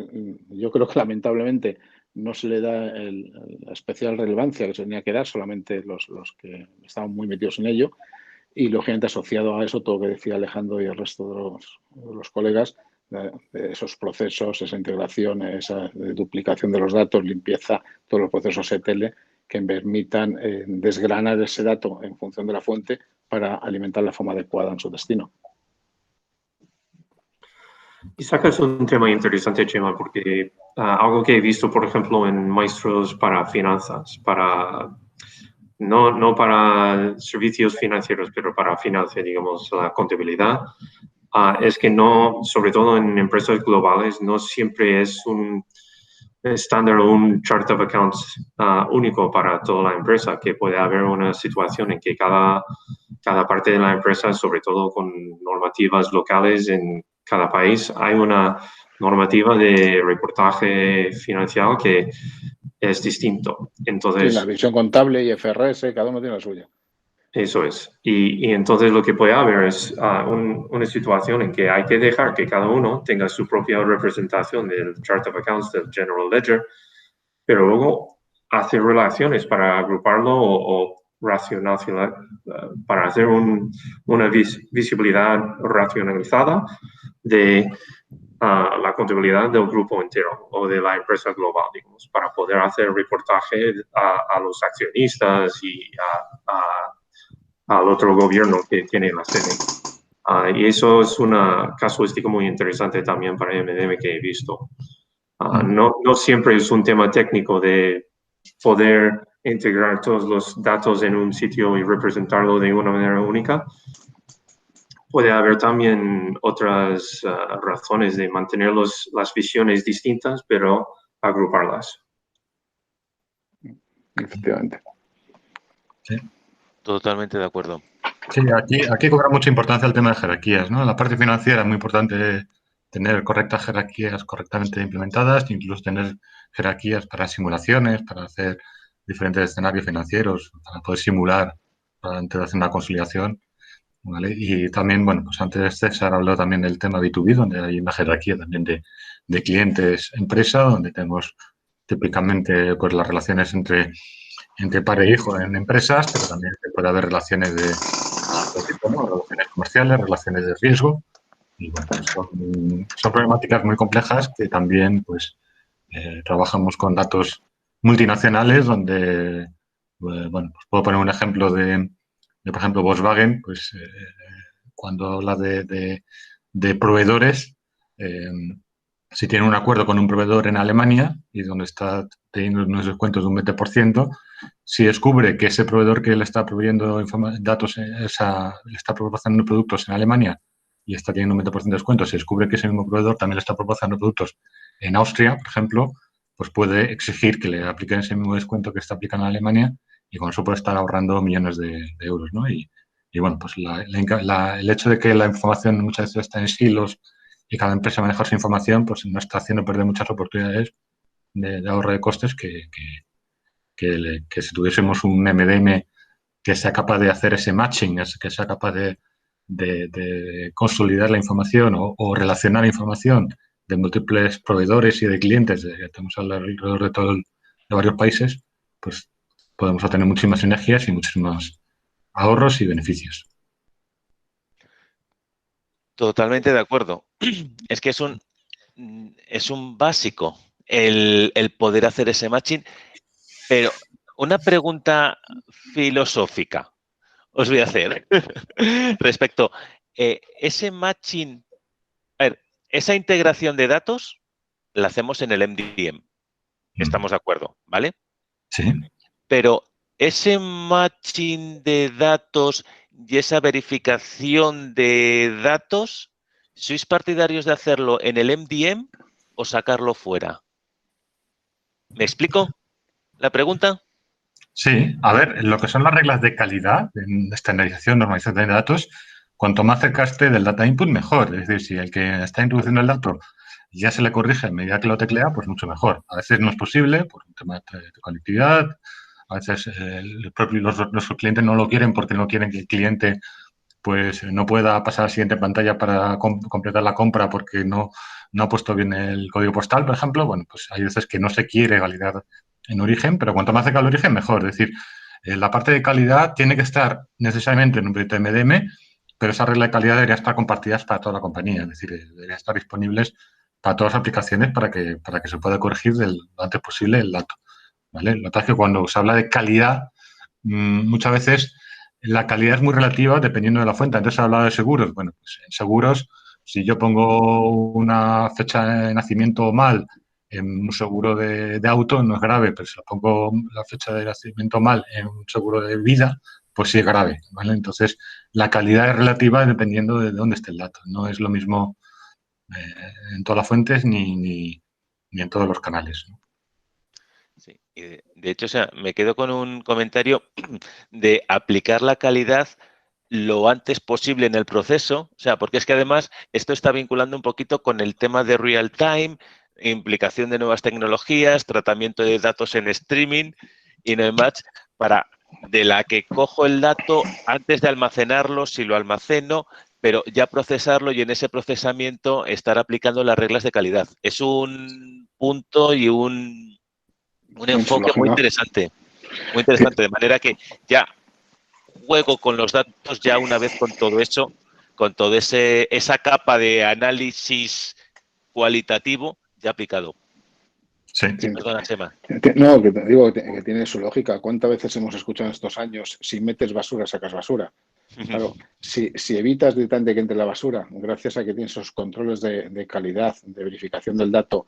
yo creo que lamentablemente no se le da la especial relevancia que se tenía que dar, solamente los que estaban muy metidos en ello. Y, lógicamente, asociado a eso, todo lo que decía Alejandro y el resto de los colegas, de esos procesos, esa integración, esa duplicación de los datos, limpieza, todos los procesos ETL que permitan desgranar ese dato en función de la fuente para alimentar la forma adecuada en su destino. Y sacas un tema interesante, Chema, porque algo que he visto, por ejemplo, en maestros para finanzas, no para servicios financieros, pero para finanzas, digamos, la contabilidad, es que no, sobre todo en empresas globales, no siempre es un estándar o un chart of accounts único para toda la empresa, que puede haber una situación en que cada parte de la empresa, sobre todo con normativas locales en cada país, hay una normativa de reportaje financiero que es distinto. Entonces, sí, la visión contable y FRS, cada uno tiene la suya. Eso es. Y entonces lo que puede haber es una situación en que hay que dejar que cada uno tenga su propia representación del Chart of Accounts, del General Ledger, pero luego hacer relaciones para agruparlo o racionalizar, para hacer una visibilidad racionalizada de la contabilidad del grupo entero o de la empresa global, digamos, para poder hacer reportaje a los accionistas y al otro gobierno que tiene la sede. Y eso es una casuística muy interesante también para MDM que he visto. No siempre es un tema técnico de poder integrar todos los datos en un sitio y representarlo de una manera única. Puede haber también otras razones de mantener las visiones distintas, pero agruparlas. Efectivamente. Sí. Totalmente de acuerdo. Sí, aquí cobra mucha importancia el tema de jerarquías, ¿no? En la parte financiera es muy importante tener correctas jerarquías correctamente implementadas, incluso tener jerarquías para simulaciones, para hacer diferentes escenarios financieros, para poder simular antes de hacer una consolidación, ¿vale? Y también, bueno, pues antes César habló también del tema B2B, donde hay una jerarquía también de clientes-empresa, donde tenemos típicamente pues las relaciones entre padre e hijo en empresas, pero también puede haber relaciones de tipo, ¿no? Relaciones comerciales, relaciones de riesgo. Y bueno, pues son problemáticas muy complejas que también pues trabajamos con datos multinacionales donde, bueno, pues puedo poner un ejemplo de por ejemplo, Volkswagen, pues cuando habla de proveedores, si tiene un acuerdo con un proveedor en Alemania y donde está teniendo unos descuentos de un 20%, si descubre que ese proveedor que le está proveyendo datos, le está proporcionando productos en Alemania y está teniendo un 20% de descuento, si descubre que ese mismo proveedor también le está proporcionando productos en Austria, por ejemplo, pues puede exigir que le apliquen ese mismo descuento que está aplicando en Alemania y con eso puede estar ahorrando millones de euros, ¿no? Y bueno, pues el hecho de que la información muchas veces está en silos y cada empresa maneja su información, pues nos está haciendo perder muchas oportunidades de ahorro de costes que si tuviésemos un MDM que sea capaz de hacer ese matching, que sea capaz de consolidar la información o relacionar información de múltiples proveedores y de clientes que tenemos alrededor de varios países, pues podemos obtener muchísimas sinergias y muchísimos ahorros y beneficios. Totalmente de acuerdo. Es que es un básico el poder hacer ese matching, pero una pregunta filosófica os voy a hacer respecto ese matching, a ver, esa integración de datos la hacemos en el MDM. Estamos de acuerdo, ¿vale? Sí. Pero ese matching de datos y esa verificación de datos, ¿sois partidarios de hacerlo en el MDM o sacarlo fuera? ¿Me explico la pregunta? Sí, a ver, lo que son las reglas de calidad, en estandarización, normalización de datos, cuanto más cerca esté del data input, mejor. Es decir, si el que está introduciendo el dato ya se le corrige a medida que lo teclea, pues mucho mejor. A veces no es posible por un tema de conectividad, A veces nuestros clientes no lo quieren porque no quieren que el cliente pues no pueda pasar a la siguiente pantalla para completar la compra porque no ha puesto bien el código postal, por ejemplo. Bueno, pues hay veces que no se quiere validar en origen, pero cuanto más cerca del origen, mejor. Es decir, la parte de calidad tiene que estar necesariamente en un proyecto de MDM, pero esa regla de calidad debería estar compartida para toda la compañía. Es decir, debería estar disponibles para todas las aplicaciones para que se pueda corregir lo antes posible el dato, ¿vale? Lo que pasa es que cuando se habla de calidad, muchas veces la calidad es muy relativa dependiendo de la fuente. Antes se ha hablado de seguros. Bueno, pues en seguros, si yo pongo una fecha de nacimiento mal en un seguro de auto, no es grave, pero si lo pongo la fecha de nacimiento mal en un seguro de vida, pues sí es grave, ¿vale? Entonces, la calidad es relativa dependiendo de dónde esté el dato. No es lo mismo en todas las fuentes ni en todos los canales, ¿no? Sí, y de hecho, o sea, me quedo con un comentario de aplicar la calidad lo antes posible en el proceso, o sea, porque es que además esto está vinculando un poquito con el tema de real time, implicación de nuevas tecnologías, tratamiento de datos en streaming y no hay más, de la que cojo el dato antes de almacenarlo, si lo almaceno, pero ya procesarlo y en ese procesamiento estar aplicando las reglas de calidad. Es un punto y un enfoque muy interesante, de manera que ya juego con los datos ya una vez con todo eso, con toda esa capa de análisis cualitativo ya aplicado. Sí. Perdona, Sema. No, que te digo que tiene su lógica. ¿Cuántas veces hemos escuchado en estos años, si metes basura, sacas basura? Claro, si evitas directamente que entre la basura, gracias a que tienes esos controles de calidad, de verificación del dato,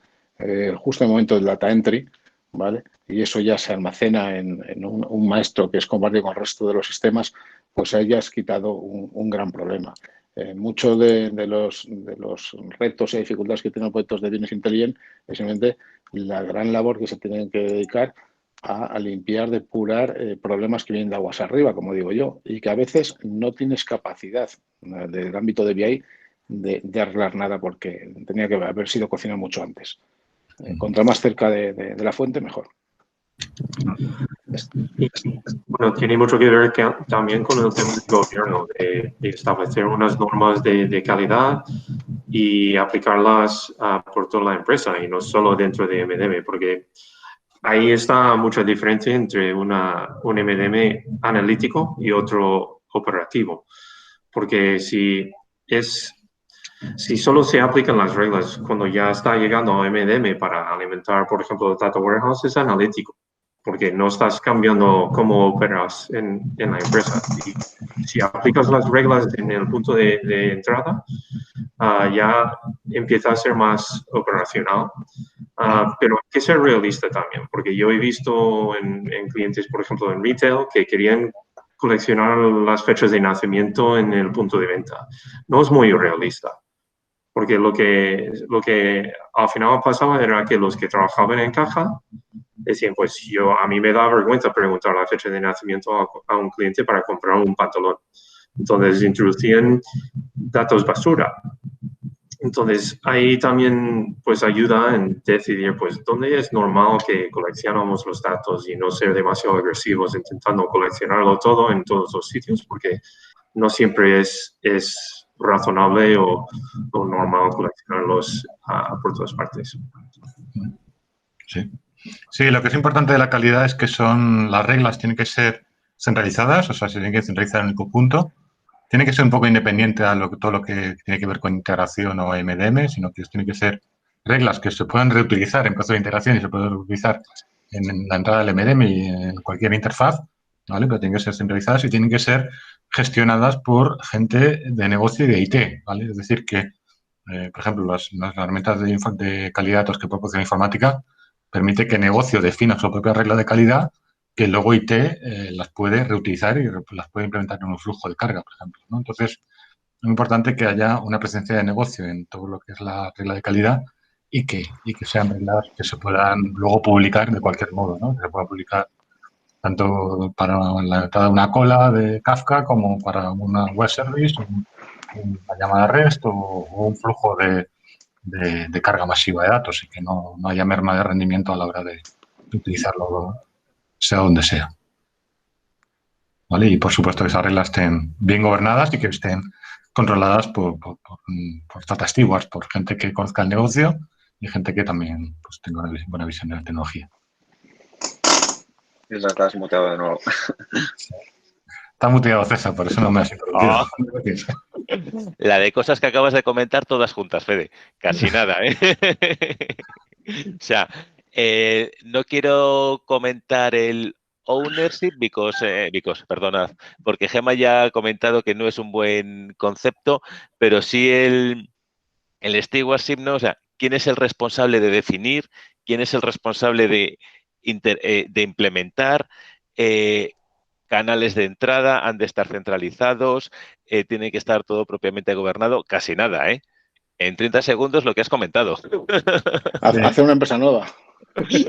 justo en el momento del data entry, ¿vale? Y eso ya se almacena en un maestro que es compartido con el resto de los sistemas, pues ahí ya has quitado un gran problema. Muchos de los retos y dificultades que tienen los proyectos de business intelligence es simplemente la gran labor que se tienen que dedicar a limpiar, depurar problemas que vienen de aguas arriba, como digo yo, y que a veces no tienes capacidad del ámbito de BI de arreglar nada porque tenía que haber sido cocinado mucho antes. Contra más cerca de la fuente, mejor. Y, bueno, tiene mucho que ver también con el tema del gobierno, de establecer unas normas de calidad y aplicarlas por toda la empresa y no solo dentro de MDM, porque ahí está mucha diferencia entre un MDM analítico y otro operativo, porque si solo se aplican las reglas cuando ya está llegando a MDM para alimentar, por ejemplo, el Data Warehouse, es analítico, porque no estás cambiando cómo operas en la empresa. Y si aplicas las reglas en el punto de entrada, ya empieza a ser más operacional. Pero hay que ser realista también, porque yo he visto en clientes, por ejemplo, en retail, que querían coleccionar las fechas de nacimiento en el punto de venta. No es muy realista. Porque lo que al final pasaba era que los que trabajaban en caja decían, pues a mí me da vergüenza preguntar la fecha de nacimiento a un cliente para comprar un pantalón. Entonces introducían datos basura. Entonces ahí también pues ayuda en decidir pues dónde es normal que coleccionamos los datos y no ser demasiado agresivos intentando coleccionarlo todo en todos los sitios, porque no siempre es razonable o normal coleccionarlos por todas partes. Sí. Sí, lo que es importante de la calidad es que las reglas tienen que ser centralizadas, o sea, se tienen que centralizar en el conjunto. Tiene que ser un poco independiente a todo lo que tiene que ver con integración o MDM, sino que tienen que ser reglas que se puedan reutilizar en proceso de integración y se pueden reutilizar en la entrada del MDM y en cualquier interfaz, ¿vale? Pero tienen que ser centralizadas y tienen que ser gestionadas por gente de negocio y de IT, ¿vale? Es decir, que, por ejemplo, las herramientas de calidad de datos que proporciona informática permite que negocio defina su propia regla de calidad que luego IT las puede reutilizar y las puede implementar en un flujo de carga, por ejemplo, ¿no? Entonces, es importante que haya una presencia de negocio en todo lo que es la regla de calidad y que sean reglas que se puedan luego publicar de cualquier modo, ¿no? Que se pueda publicar tanto para la entrada de una cola de Kafka como para una web service, una llamada REST o un flujo de carga masiva de datos y que no haya merma de rendimiento a la hora de utilizarlo sea donde sea. ¿Vale? Y por supuesto que esas reglas estén bien gobernadas y que estén controladas por data stewards, por gente que conozca el negocio y gente que también pues, tenga una buena visión de la tecnología. Estás muteado de nuevo. Está muteado César, por eso no me has introducido. Oh. La de cosas que acabas de comentar todas juntas, Fede. Casi nada, ¿eh? O sea, no quiero comentar el ownership perdonad, porque Gemma ya ha comentado que no es un buen concepto, pero sí el stewardship, ¿no? O sea, ¿quién es el responsable de definir? ¿Quién es el responsable de implementar? Canales de entrada han de estar centralizados, tiene que estar todo propiamente gobernado, casi nada, ¿eh? En 30 segundos lo que has comentado. Hacer una empresa nueva. Sí,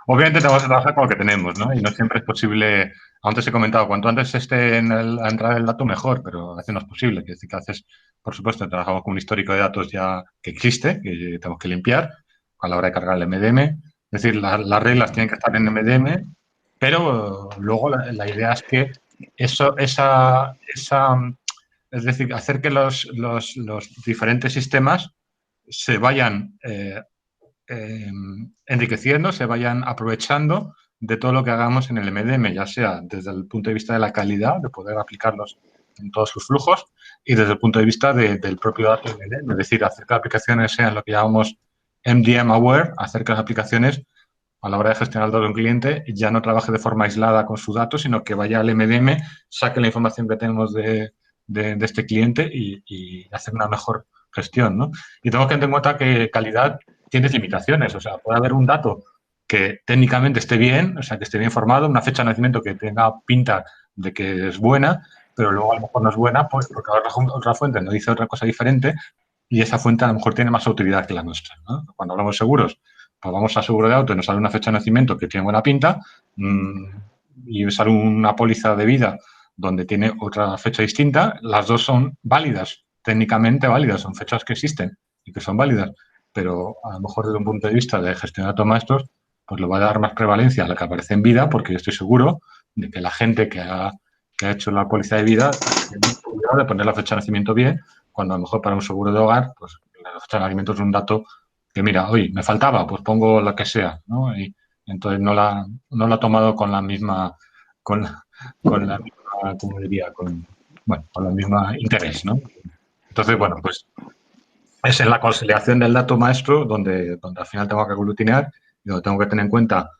obviamente tenemos que trabajar con lo que tenemos, ¿no? Y no siempre es posible, antes he comentado, cuanto antes esté en la entrada del dato mejor, pero a veces no es posible. Es decir, que a veces, por supuesto, trabajamos con un histórico de datos ya que existe, que tenemos que limpiar a la hora de cargar el MDM. Es decir, las reglas tienen que estar en MDM, pero luego la idea es que es decir, hacer que los diferentes sistemas se vayan enriqueciendo, se vayan aprovechando de todo lo que hagamos en el MDM, ya sea desde el punto de vista de la calidad, de poder aplicarlos en todos sus flujos, y desde el punto de vista del propio dato MDM, es decir, hacer que las aplicaciones sean lo que llamamos MDM aware, hacer que las aplicaciones a la hora de gestionar el dato de un cliente ya no trabaje de forma aislada con su dato, sino que vaya al MDM, saque la información que tenemos de este cliente y hacer una mejor gestión, ¿no? Y tenemos que tener en cuenta que calidad tiene limitaciones. O sea, puede haber un dato que técnicamente esté bien, o sea, que esté bien formado, una fecha de nacimiento que tenga pinta de que es buena, pero luego a lo mejor no es buena pues porque otra fuente nos dice otra cosa diferente y esa fuente a lo mejor tiene más autoridad que la nuestra, ¿no? Cuando hablamos de seguros, pues vamos a seguro de auto y nos sale una fecha de nacimiento que tiene buena pinta y sale una póliza de vida donde tiene otra fecha distinta, las dos son válidas, técnicamente válidas, son fechas que existen y que son válidas, pero a lo mejor desde un punto de vista de gestión de datos maestros, pues le va a dar más prevalencia a la que aparece en vida, porque yo estoy seguro de que la gente que ha hecho la póliza de vida tiene cuidado de poner la fecha de nacimiento bien, cuando a lo mejor para un seguro de hogar, pues la fecha de nacimiento es un dato que, mira, oye, me faltaba, pues pongo la que sea, ¿no? Y entonces no la ha tomado con la misma, con la misma, como diría, con la misma interés, ¿no? Entonces, bueno, pues es en la consolidación del dato maestro donde al final tengo que aglutinar y donde tengo que tener en cuenta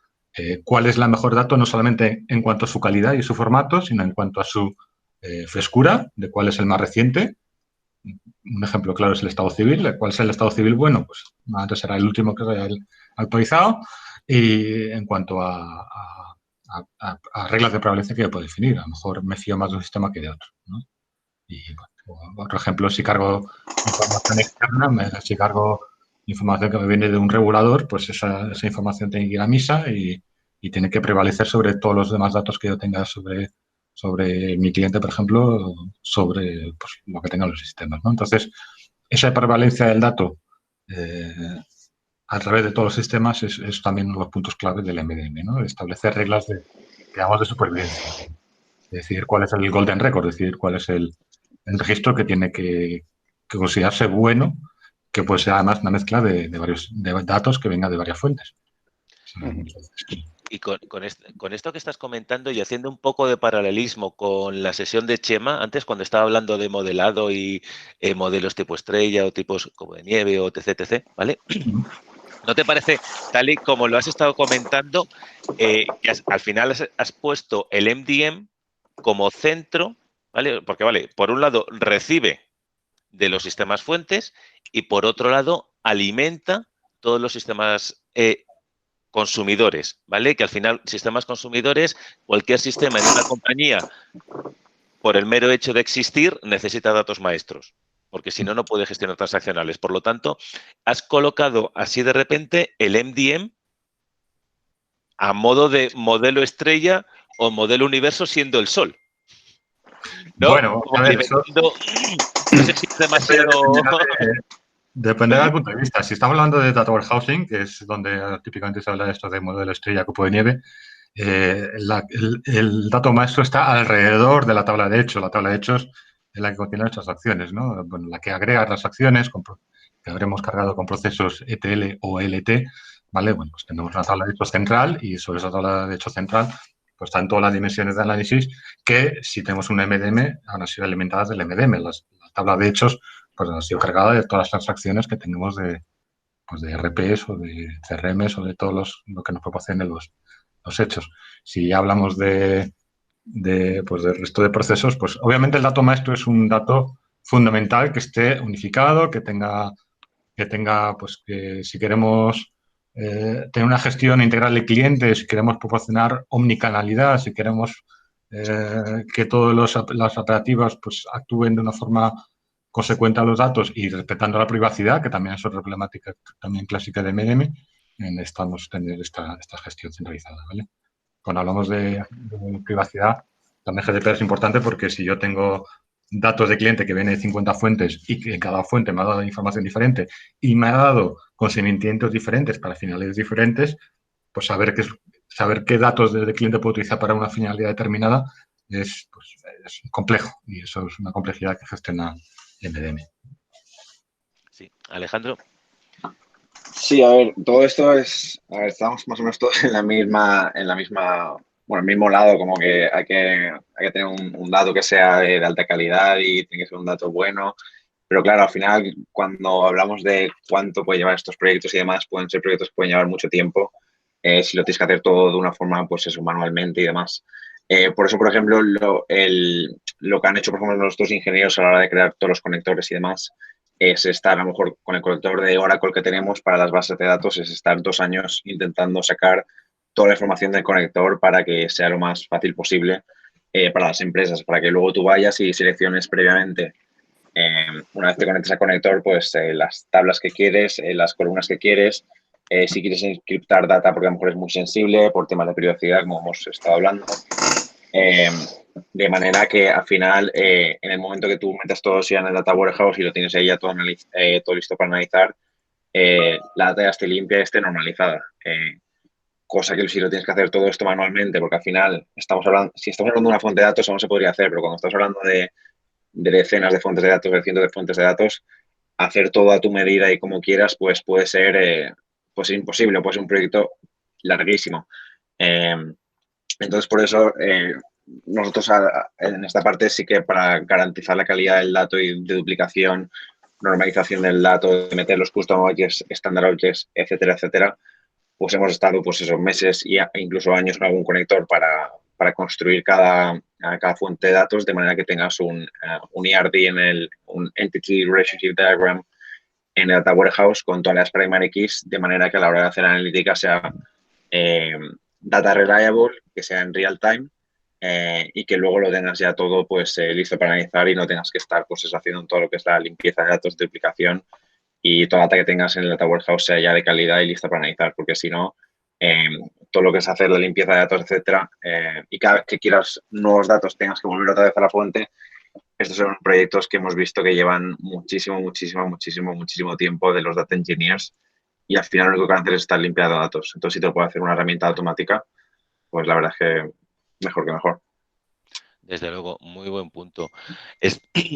cuál es la mejor dato, no solamente en cuanto a su calidad y su formato, sino en cuanto a su frescura, de cuál es el más reciente. Un ejemplo claro es el estado civil. ¿Cuál es el estado civil? Bueno, pues antes será el último que haya actualizado. Y en cuanto a reglas de prevalencia que yo puedo definir, a lo mejor me fío más de un sistema que de otro, ¿no? Y otro ejemplo, si cargo información externa, si cargo información que me viene de un regulador, pues esa información tiene que ir a misa y tiene que prevalecer sobre todos los demás datos que yo tenga sobre mi cliente, por ejemplo, sobre pues, lo que tengan los sistemas, ¿no? Entonces, esa prevalencia del dato a través de todos los sistemas es también uno de los puntos claves del MDM, ¿no? Establecer reglas de supervivencia. Decidir cuál es el golden record, decidir cuál es el registro que tiene que considerarse bueno, que puede ser además una mezcla de varios datos que venga de varias fuentes. Y con esto que estás comentando y haciendo un poco de paralelismo con la sesión de Chema, antes cuando estaba hablando de modelado y modelos tipo estrella o tipos como de nieve o etc., ¿vale? ¿No te parece, tal y como lo has estado comentando, que al final has puesto el MDM como centro, ¿vale? Porque, vale, por un lado recibe de los sistemas fuentes y por otro lado alimenta todos los sistemas consumidores, ¿vale? Que al final, sistemas consumidores, cualquier sistema en una compañía, por el mero hecho de existir, necesita datos maestros, porque si no, no puede gestionar transaccionales. Por lo tanto, has colocado así de repente el MDM a modo de modelo estrella o modelo universo siendo el sol, ¿no? Bueno, a ver, no sé si es demasiado... Depende del punto de vista. Si estamos hablando de data warehousing, que es donde típicamente se habla de esto de modelo estrella, cupo de nieve, el dato maestro está alrededor de la tabla de hechos. La tabla de hechos es la que contiene nuestras acciones, ¿no? Bueno, la que agrega las acciones que habremos cargado con procesos ETL o LT, ¿vale? Bueno, pues tenemos una tabla de hechos central y sobre esa tabla de hechos central pues están todas las dimensiones de análisis que, si tenemos un MDM, han sido alimentadas del MDM. La tabla de hechos pues ha sido cargada de todas las transacciones que tenemos de RPs o de CRMs o de todos lo que nos proporcionen los hechos. Si ya hablamos del resto de procesos, pues obviamente el dato maestro es un dato fundamental que esté unificado, que tenga, pues que si queremos tener una gestión integral de clientes, si queremos proporcionar omnicanalidad, si queremos que todas las operativas pues actúen de una forma consecuente a los datos y respetando la privacidad, que también es otra problemática también clásica de MDM, necesitamos tener esta gestión centralizada, ¿vale? Cuando hablamos de privacidad, también GDPR es importante porque si yo tengo datos de cliente que vienen de 50 fuentes y que cada fuente me ha dado información diferente y me ha dado consentimientos diferentes para finalidades diferentes, pues saber qué datos de cliente puedo utilizar para una finalidad determinada es complejo y eso es una complejidad que gestiona MDM. Sí, Alejandro. Sí, a ver, todo esto estamos más o menos todos en el mismo lado, como que hay que tener un dato que sea de alta calidad y tiene que ser un dato bueno. Pero claro, al final, cuando hablamos de cuánto puede llevar estos proyectos y demás, pueden ser proyectos que pueden llevar mucho tiempo si lo tienes que hacer todo de una forma, pues eso, manualmente y demás. Por eso, por ejemplo, lo que han hecho, por ejemplo, los dos ingenieros a la hora de crear todos los conectores y demás, es estar a lo mejor con el conector de Oracle que tenemos para las bases de datos, es estar 2 años intentando sacar toda la información del conector para que sea lo más fácil posible para las empresas, para que luego tú vayas y selecciones previamente, una vez te conectes al conector, pues las tablas que quieres, las columnas que quieres, si quieres encriptar data porque a lo mejor es muy sensible por temas de privacidad, como hemos estado hablando. De manera que al final, en el momento que tú metas todo eso ya en el Data Warehouse y lo tienes ahí ya todo listo para analizar, la data ya esté limpia y esté normalizada. Cosa que si lo tienes que hacer todo esto manualmente, porque al final si estamos hablando de una fuente de datos, eso no se podría hacer, pero cuando estás hablando de decenas de fuentes de datos, de cientos de fuentes de datos, hacer todo a tu medida y como quieras, pues puede ser imposible, puede ser un proyecto larguísimo. Entonces, por eso, nosotros en esta parte sí que para garantizar la calidad del dato y de duplicación, normalización del dato, de meter los custom objects, standard objects, etcétera, etcétera, pues hemos estado pues esos meses e incluso años con algún conector para construir cada fuente de datos de manera que tengas un ERD un Entity Relationship Diagram en el Data Warehouse con todas las primary keys, de manera que a la hora de hacer analítica sea data reliable, que sea en real time y que luego lo tengas ya todo pues listo para analizar y no tengas que estar pues haciendo todo lo que es la limpieza de datos de duplicación y toda la data que tengas en el Data Warehouse sea ya de calidad y lista para analizar, porque si no, todo lo que es hacer la limpieza de datos, etcétera, y cada vez que quieras nuevos datos tengas que volver otra vez a la fuente. Estos son proyectos que hemos visto que llevan muchísimo tiempo de los data engineers y al final lo único que van a hacer es estar limpiando datos. Entonces, si te lo puede hacer una herramienta automática, pues la verdad es que mejor que mejor. Desde luego, muy buen punto.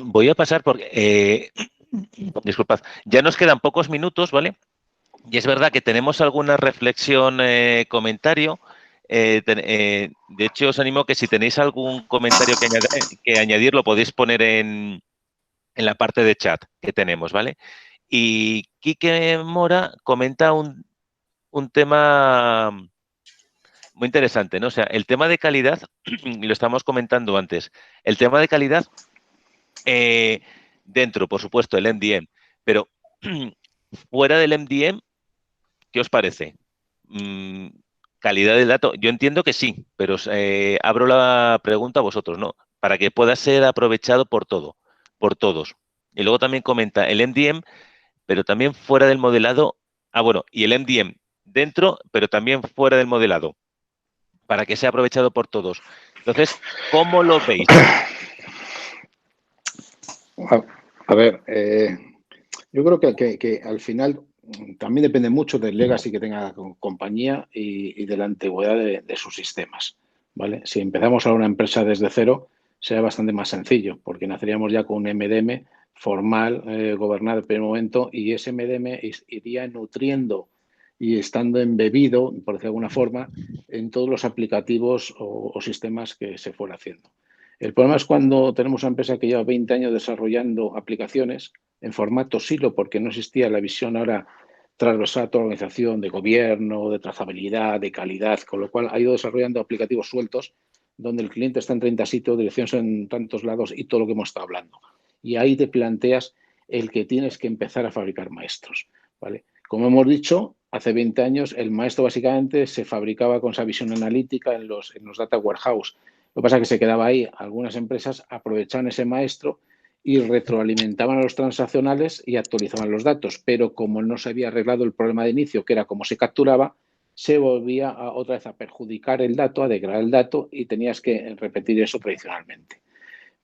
Voy a pasar porque, disculpad, ya nos quedan pocos minutos, ¿vale? Y es verdad que tenemos alguna reflexión, comentario. De hecho, os animo que si tenéis algún comentario que añadir, lo podéis poner en la parte de chat que tenemos, ¿vale? Y Quique Mora comenta un tema muy interesante, ¿no? O sea, el tema de calidad, y lo estamos comentando antes, el tema de calidad dentro, por supuesto, el MDM, pero fuera del MDM, ¿qué os parece? Calidad del dato, yo entiendo que sí, pero abro la pregunta a vosotros, ¿no? Para que pueda ser aprovechado por todos. Y luego también comenta el MDM, pero también fuera del modelado. Bueno, y el MDM dentro, pero también fuera del modelado, para que sea aprovechado por todos. Entonces, ¿cómo lo veis? A ver, Yo creo que al final también depende mucho del legacy que tenga la compañía y de la antigüedad de sus sistemas, ¿vale? Si empezamos ahora una empresa desde cero, será bastante más sencillo, porque naceríamos ya con un MDM formal, gobernado en el primer momento, y ese MDM iría nutriendo y estando embebido, por decirlo de alguna forma, en todos los aplicativos o sistemas que se fuera haciendo. El problema es cuando tenemos una empresa que lleva 20 años desarrollando aplicaciones en formato silo, porque no existía la visión ahora transversal a toda la organización de gobierno, de trazabilidad, de calidad, con lo cual ha ido desarrollando aplicativos sueltos donde el cliente está en 30 sitios, direcciones en tantos lados y todo lo que hemos estado hablando. Y ahí te planteas el que tienes que empezar a fabricar maestros, ¿vale? Como hemos dicho, hace 20 años el maestro básicamente se fabricaba con esa visión analítica en los data warehouse. Lo que pasa es que se quedaba ahí. Algunas empresas aprovechaban ese maestro y retroalimentaban a los transaccionales y actualizaban los datos. Pero como no se había arreglado el problema de inicio, que era cómo se capturaba, se volvía otra vez a perjudicar el dato, a degradar el dato y tenías que repetir eso tradicionalmente.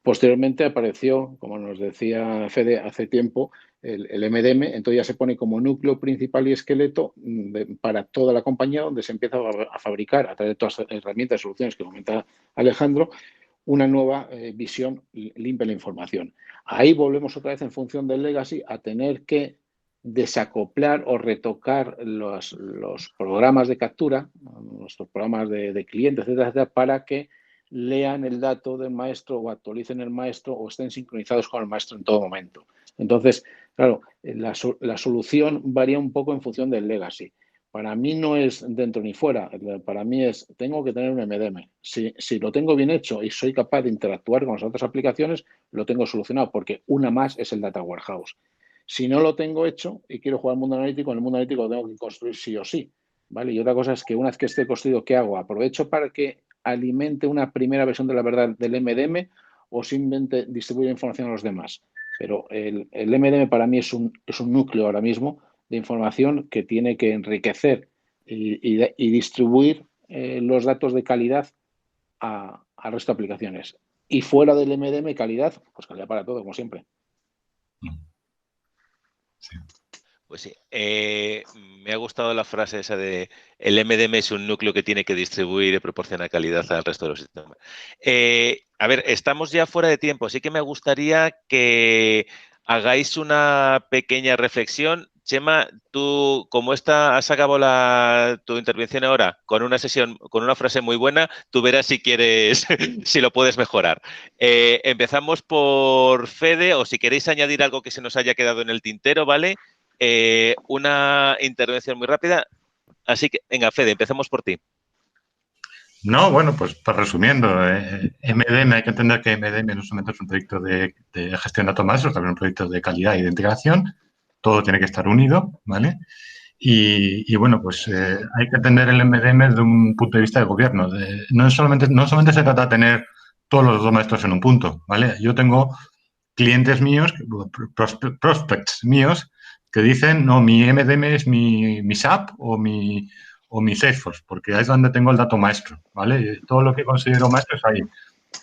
Posteriormente apareció, como nos decía Fede hace tiempo, el MDM, entonces ya se pone como núcleo principal y esqueleto para toda la compañía, donde se empieza a fabricar, a través de todas las herramientas y soluciones que comenta Alejandro, una nueva visión limpia de la información. Ahí volvemos otra vez en función del legacy a tener que desacoplar o retocar los programas de captura, nuestros programas de clientes, etcétera, etcétera, para que lean el dato del maestro o actualicen el maestro o estén sincronizados con el maestro en todo momento. Entonces, claro, la solución varía un poco en función del legacy. Para mí no es dentro ni fuera, para mí es, tengo que tener un MDM. Si lo tengo bien hecho y soy capaz de interactuar con las otras aplicaciones, lo tengo solucionado, porque una más es el Data Warehouse. Si no lo tengo hecho y quiero jugar al mundo analítico, en el mundo analítico lo tengo que construir sí o sí, ¿vale? Y otra cosa es que una vez que esté construido, ¿qué hago? ¿Aprovecho para que alimente una primera versión de la verdad del MDM o simplemente distribuye información a los demás? Pero el MDM para mí es un núcleo ahora mismo de información que tiene que enriquecer y distribuir los datos de calidad al resto de aplicaciones. Y fuera del MDM, calidad, pues calidad para todo, como siempre. Sí. Pues sí, me ha gustado la frase esa de el MDM es un núcleo que tiene que distribuir y proporcionar calidad al resto de los sistemas. A ver, estamos ya fuera de tiempo, así que me gustaría que hagáis una pequeña reflexión. Chema, tú, como has acabado tu intervención ahora con una sesión, con una frase muy buena, tú verás si quieres, si lo puedes mejorar. Empezamos por Fede, o si queréis añadir algo que se nos haya quedado en el tintero, ¿vale? Una intervención muy rápida. Así que, venga, Fede, empecemos por ti. No, bueno, pues resumiendo, MDM, hay que entender que MDM no solamente es un proyecto de gestión de datos maestros, también un proyecto de calidad y de integración. Todo tiene que estar unido, ¿vale? Y bueno, pues hay que entender el MDM desde un punto de vista de gobierno. No solamente se trata de tener todos los datos maestros en un punto, ¿vale? Yo tengo clientes míos, prospects míos, que dicen, no, mi MDM es mi SAP o mi Salesforce, porque ahí es donde tengo el dato maestro, ¿vale? Todo lo que considero maestro es ahí.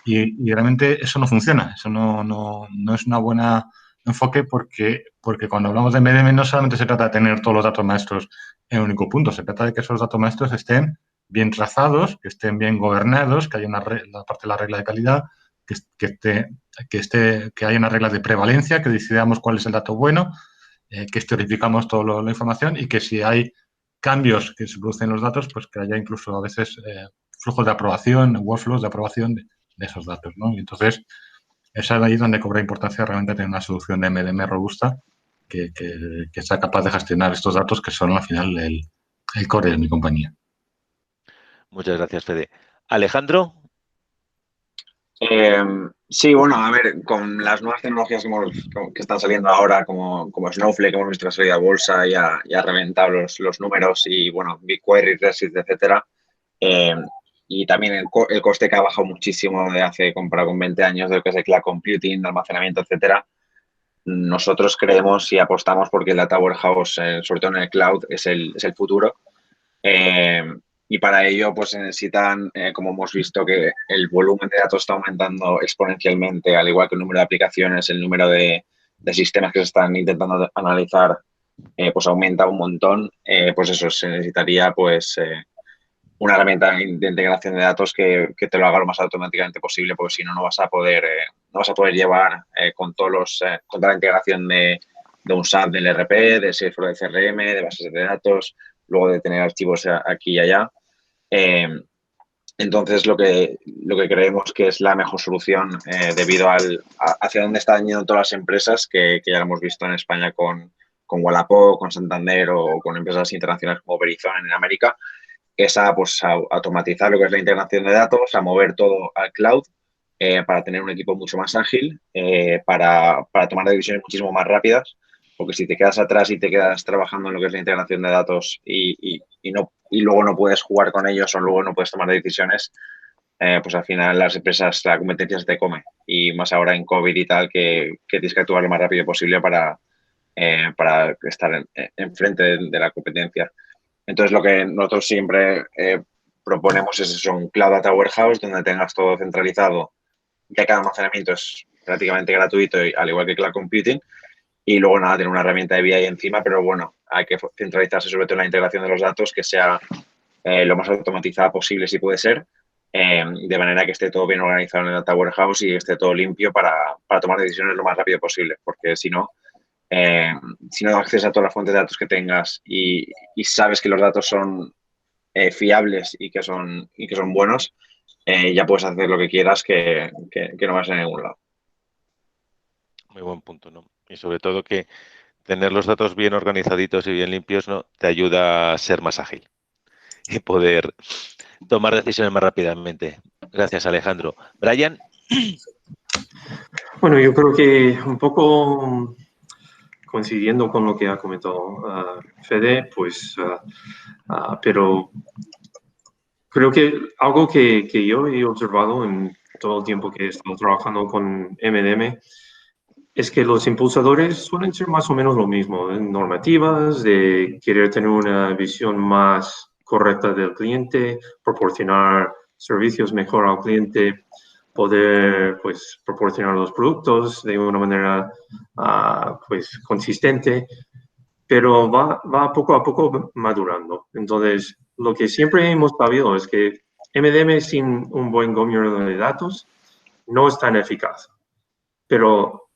Y realmente eso no funciona, eso no es una buena enfoque porque cuando hablamos de MDM no solamente se trata de tener todos los datos maestros en un único punto, se trata de que esos datos maestros estén bien trazados, que estén bien gobernados, que haya la parte de la regla de calidad, que haya una regla de prevalencia, que decidamos cuál es el dato bueno, que historificamos toda la información y que si hay cambios que se producen en los datos, pues que haya incluso a veces flujos de aprobación, workflows de aprobación de esos datos, ¿no? Y entonces, es ahí donde cobra importancia realmente tener una solución de MDM robusta que sea capaz de gestionar estos datos que son al final el core de mi compañía. Muchas gracias, Fede. Alejandro. Sí, bueno, a ver, con las nuevas tecnologías que están saliendo ahora, como Snowflake, que hemos visto que ha salido a bolsa y ha reventado los números, y bueno, BigQuery, Redshift, etcétera. Y también el coste que ha bajado muchísimo de hace, comparado con 20 años, de lo que es el cloud computing, de almacenamiento, etcétera. Nosotros creemos y apostamos porque el data warehouse, sobre todo en el cloud, es el futuro. Y para ello, pues se necesitan, como hemos visto, que el volumen de datos está aumentando exponencialmente, al igual que el número de aplicaciones, el número de sistemas que se están intentando analizar, pues aumenta un montón. Pues eso, se necesitaría pues una herramienta de integración de datos que te lo haga lo más automáticamente posible, porque si no, no vas a poder llevar con toda la integración de un SAP, del ERP, de Salesforce, de CRM, de bases de datos, luego de tener archivos aquí y allá. Entonces, lo que creemos que es la mejor solución debido hacia dónde están yendo todas las empresas, que ya lo hemos visto en España con Wallapop, con Santander o con empresas internacionales como Verizon en América, es a automatizar lo que es la integración de datos, a mover todo al cloud para tener un equipo mucho más ágil, para tomar decisiones muchísimo más rápidas, porque si te quedas atrás y te quedas trabajando en lo que es la integración de datos y luego no puedes jugar con ellos o luego no puedes tomar decisiones, pues al final las empresas, la competencia se te come. Y más ahora en COVID y tal, que tienes que actuar lo más rápido posible para estar enfrente de la competencia. Entonces, lo que nosotros siempre proponemos es eso, un Cloud Data Warehouse donde tengas todo centralizado, ya que el almacenamiento es prácticamente gratuito, al igual que Cloud Computing, y luego nada, tener una herramienta de BI encima, pero bueno, hay que centralizarse sobre todo en la integración de los datos, que sea lo más automatizada posible, si puede ser, de manera que esté todo bien organizado en el Data Warehouse y esté todo limpio para tomar decisiones lo más rápido posible, porque si no accedes a todas las fuentes de datos que tengas y sabes que los datos son fiables y que son buenos, ya puedes hacer lo que quieras que no vas a ningún lado. Muy buen punto, ¿no? Y sobre todo que tener los datos bien organizaditos y bien limpios, ¿no?, te ayuda a ser más ágil y poder tomar decisiones más rápidamente. Gracias, Alejandro. Brian. Bueno, yo creo que un poco coincidiendo con lo que ha comentado Fede, pues, pero creo que algo que yo he observado en todo el tiempo que he estado trabajando con MDM es que los impulsadores suelen ser más o menos lo mismo, normativas, de querer tener una visión más correcta del cliente, proporcionar servicios mejor al cliente, poder pues proporcionar los productos de una manera pues consistente, pero va poco a poco madurando. Entonces, lo que siempre hemos sabido es que MDM sin un buen gobierno de datos no es tan eficaz, pero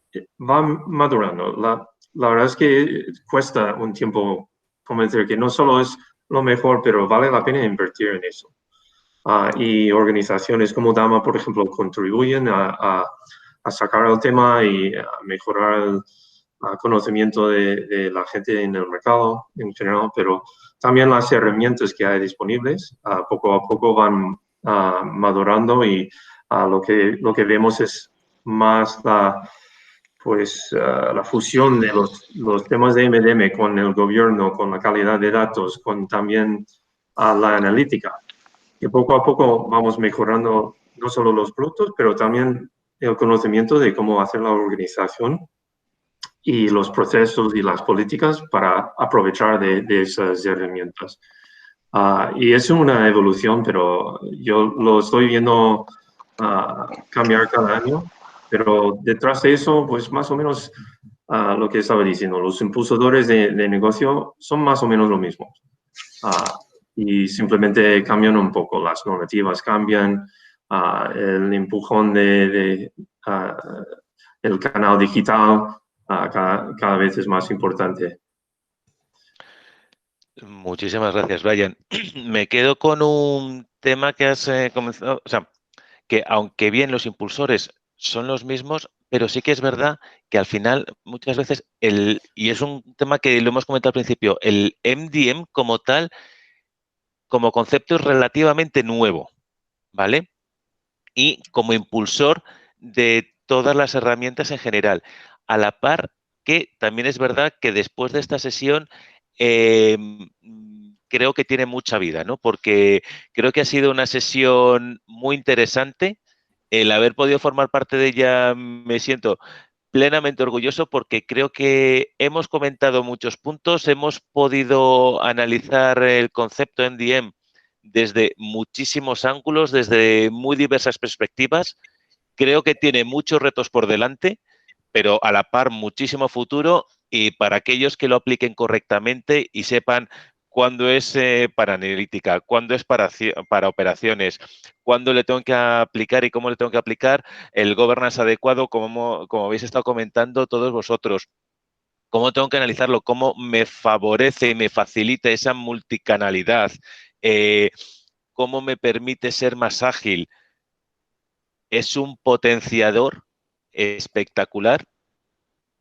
va madurando. La verdad es que cuesta un tiempo convencer que no solo es lo mejor, pero vale la pena invertir en eso. Y organizaciones como Dama, por ejemplo, contribuyen a sacar el tema y a mejorar el conocimiento de la gente en el mercado en general, pero también las herramientas que hay disponibles poco a poco van madurando y lo que vemos es más la fusión de los temas de MDM con el gobierno, con la calidad de datos, con también la analítica. Y poco a poco vamos mejorando no solo los productos, pero también el conocimiento de cómo hacer la organización y los procesos y las políticas para aprovechar de esas herramientas. Y es una evolución, pero yo lo estoy viendo cambiar cada año. Pero detrás de eso, pues más o menos lo que estaba diciendo, los impulsadores de negocio son más o menos lo mismo. Y simplemente cambian un poco, las normativas cambian, el empujón el canal digital cada vez es más importante. Muchísimas gracias, Brian. Me quedo con un tema que has comenzado, o sea, que aunque bien los impulsores son los mismos, pero sí que es verdad que al final muchas veces, y es un tema que lo hemos comentado al principio, el MDM como tal, como concepto es relativamente nuevo, ¿vale? Y como impulsor de todas las herramientas en general. A la par que también es verdad que después de esta sesión creo que tiene mucha vida, ¿no? Porque creo que ha sido una sesión muy interesante. El haber podido formar parte de ella me siento plenamente orgulloso porque creo que hemos comentado muchos puntos, hemos podido analizar el concepto MDM desde muchísimos ángulos, desde muy diversas perspectivas. Creo que tiene muchos retos por delante, pero a la par muchísimo futuro, y para aquellos que lo apliquen correctamente y sepan cuándo es para analítica, cuándo es para operaciones, cuándo le tengo que aplicar y cómo le tengo que aplicar el governance adecuado, como habéis estado comentando todos vosotros. Cómo tengo que analizarlo, cómo me favorece y me facilita esa multicanalidad, cómo me permite ser más ágil. Es un potenciador espectacular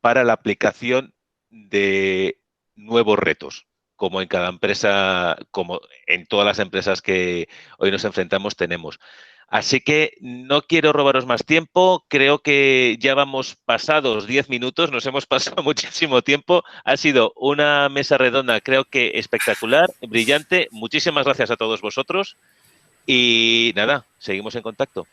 para la aplicación de nuevos retos, como en cada empresa, como en todas las empresas que hoy nos enfrentamos tenemos. Así que no quiero robaros más tiempo, creo que ya vamos pasados 10 minutos, nos hemos pasado muchísimo tiempo. Ha sido una mesa redonda, creo que espectacular, brillante. Muchísimas gracias a todos vosotros y nada, seguimos en contacto.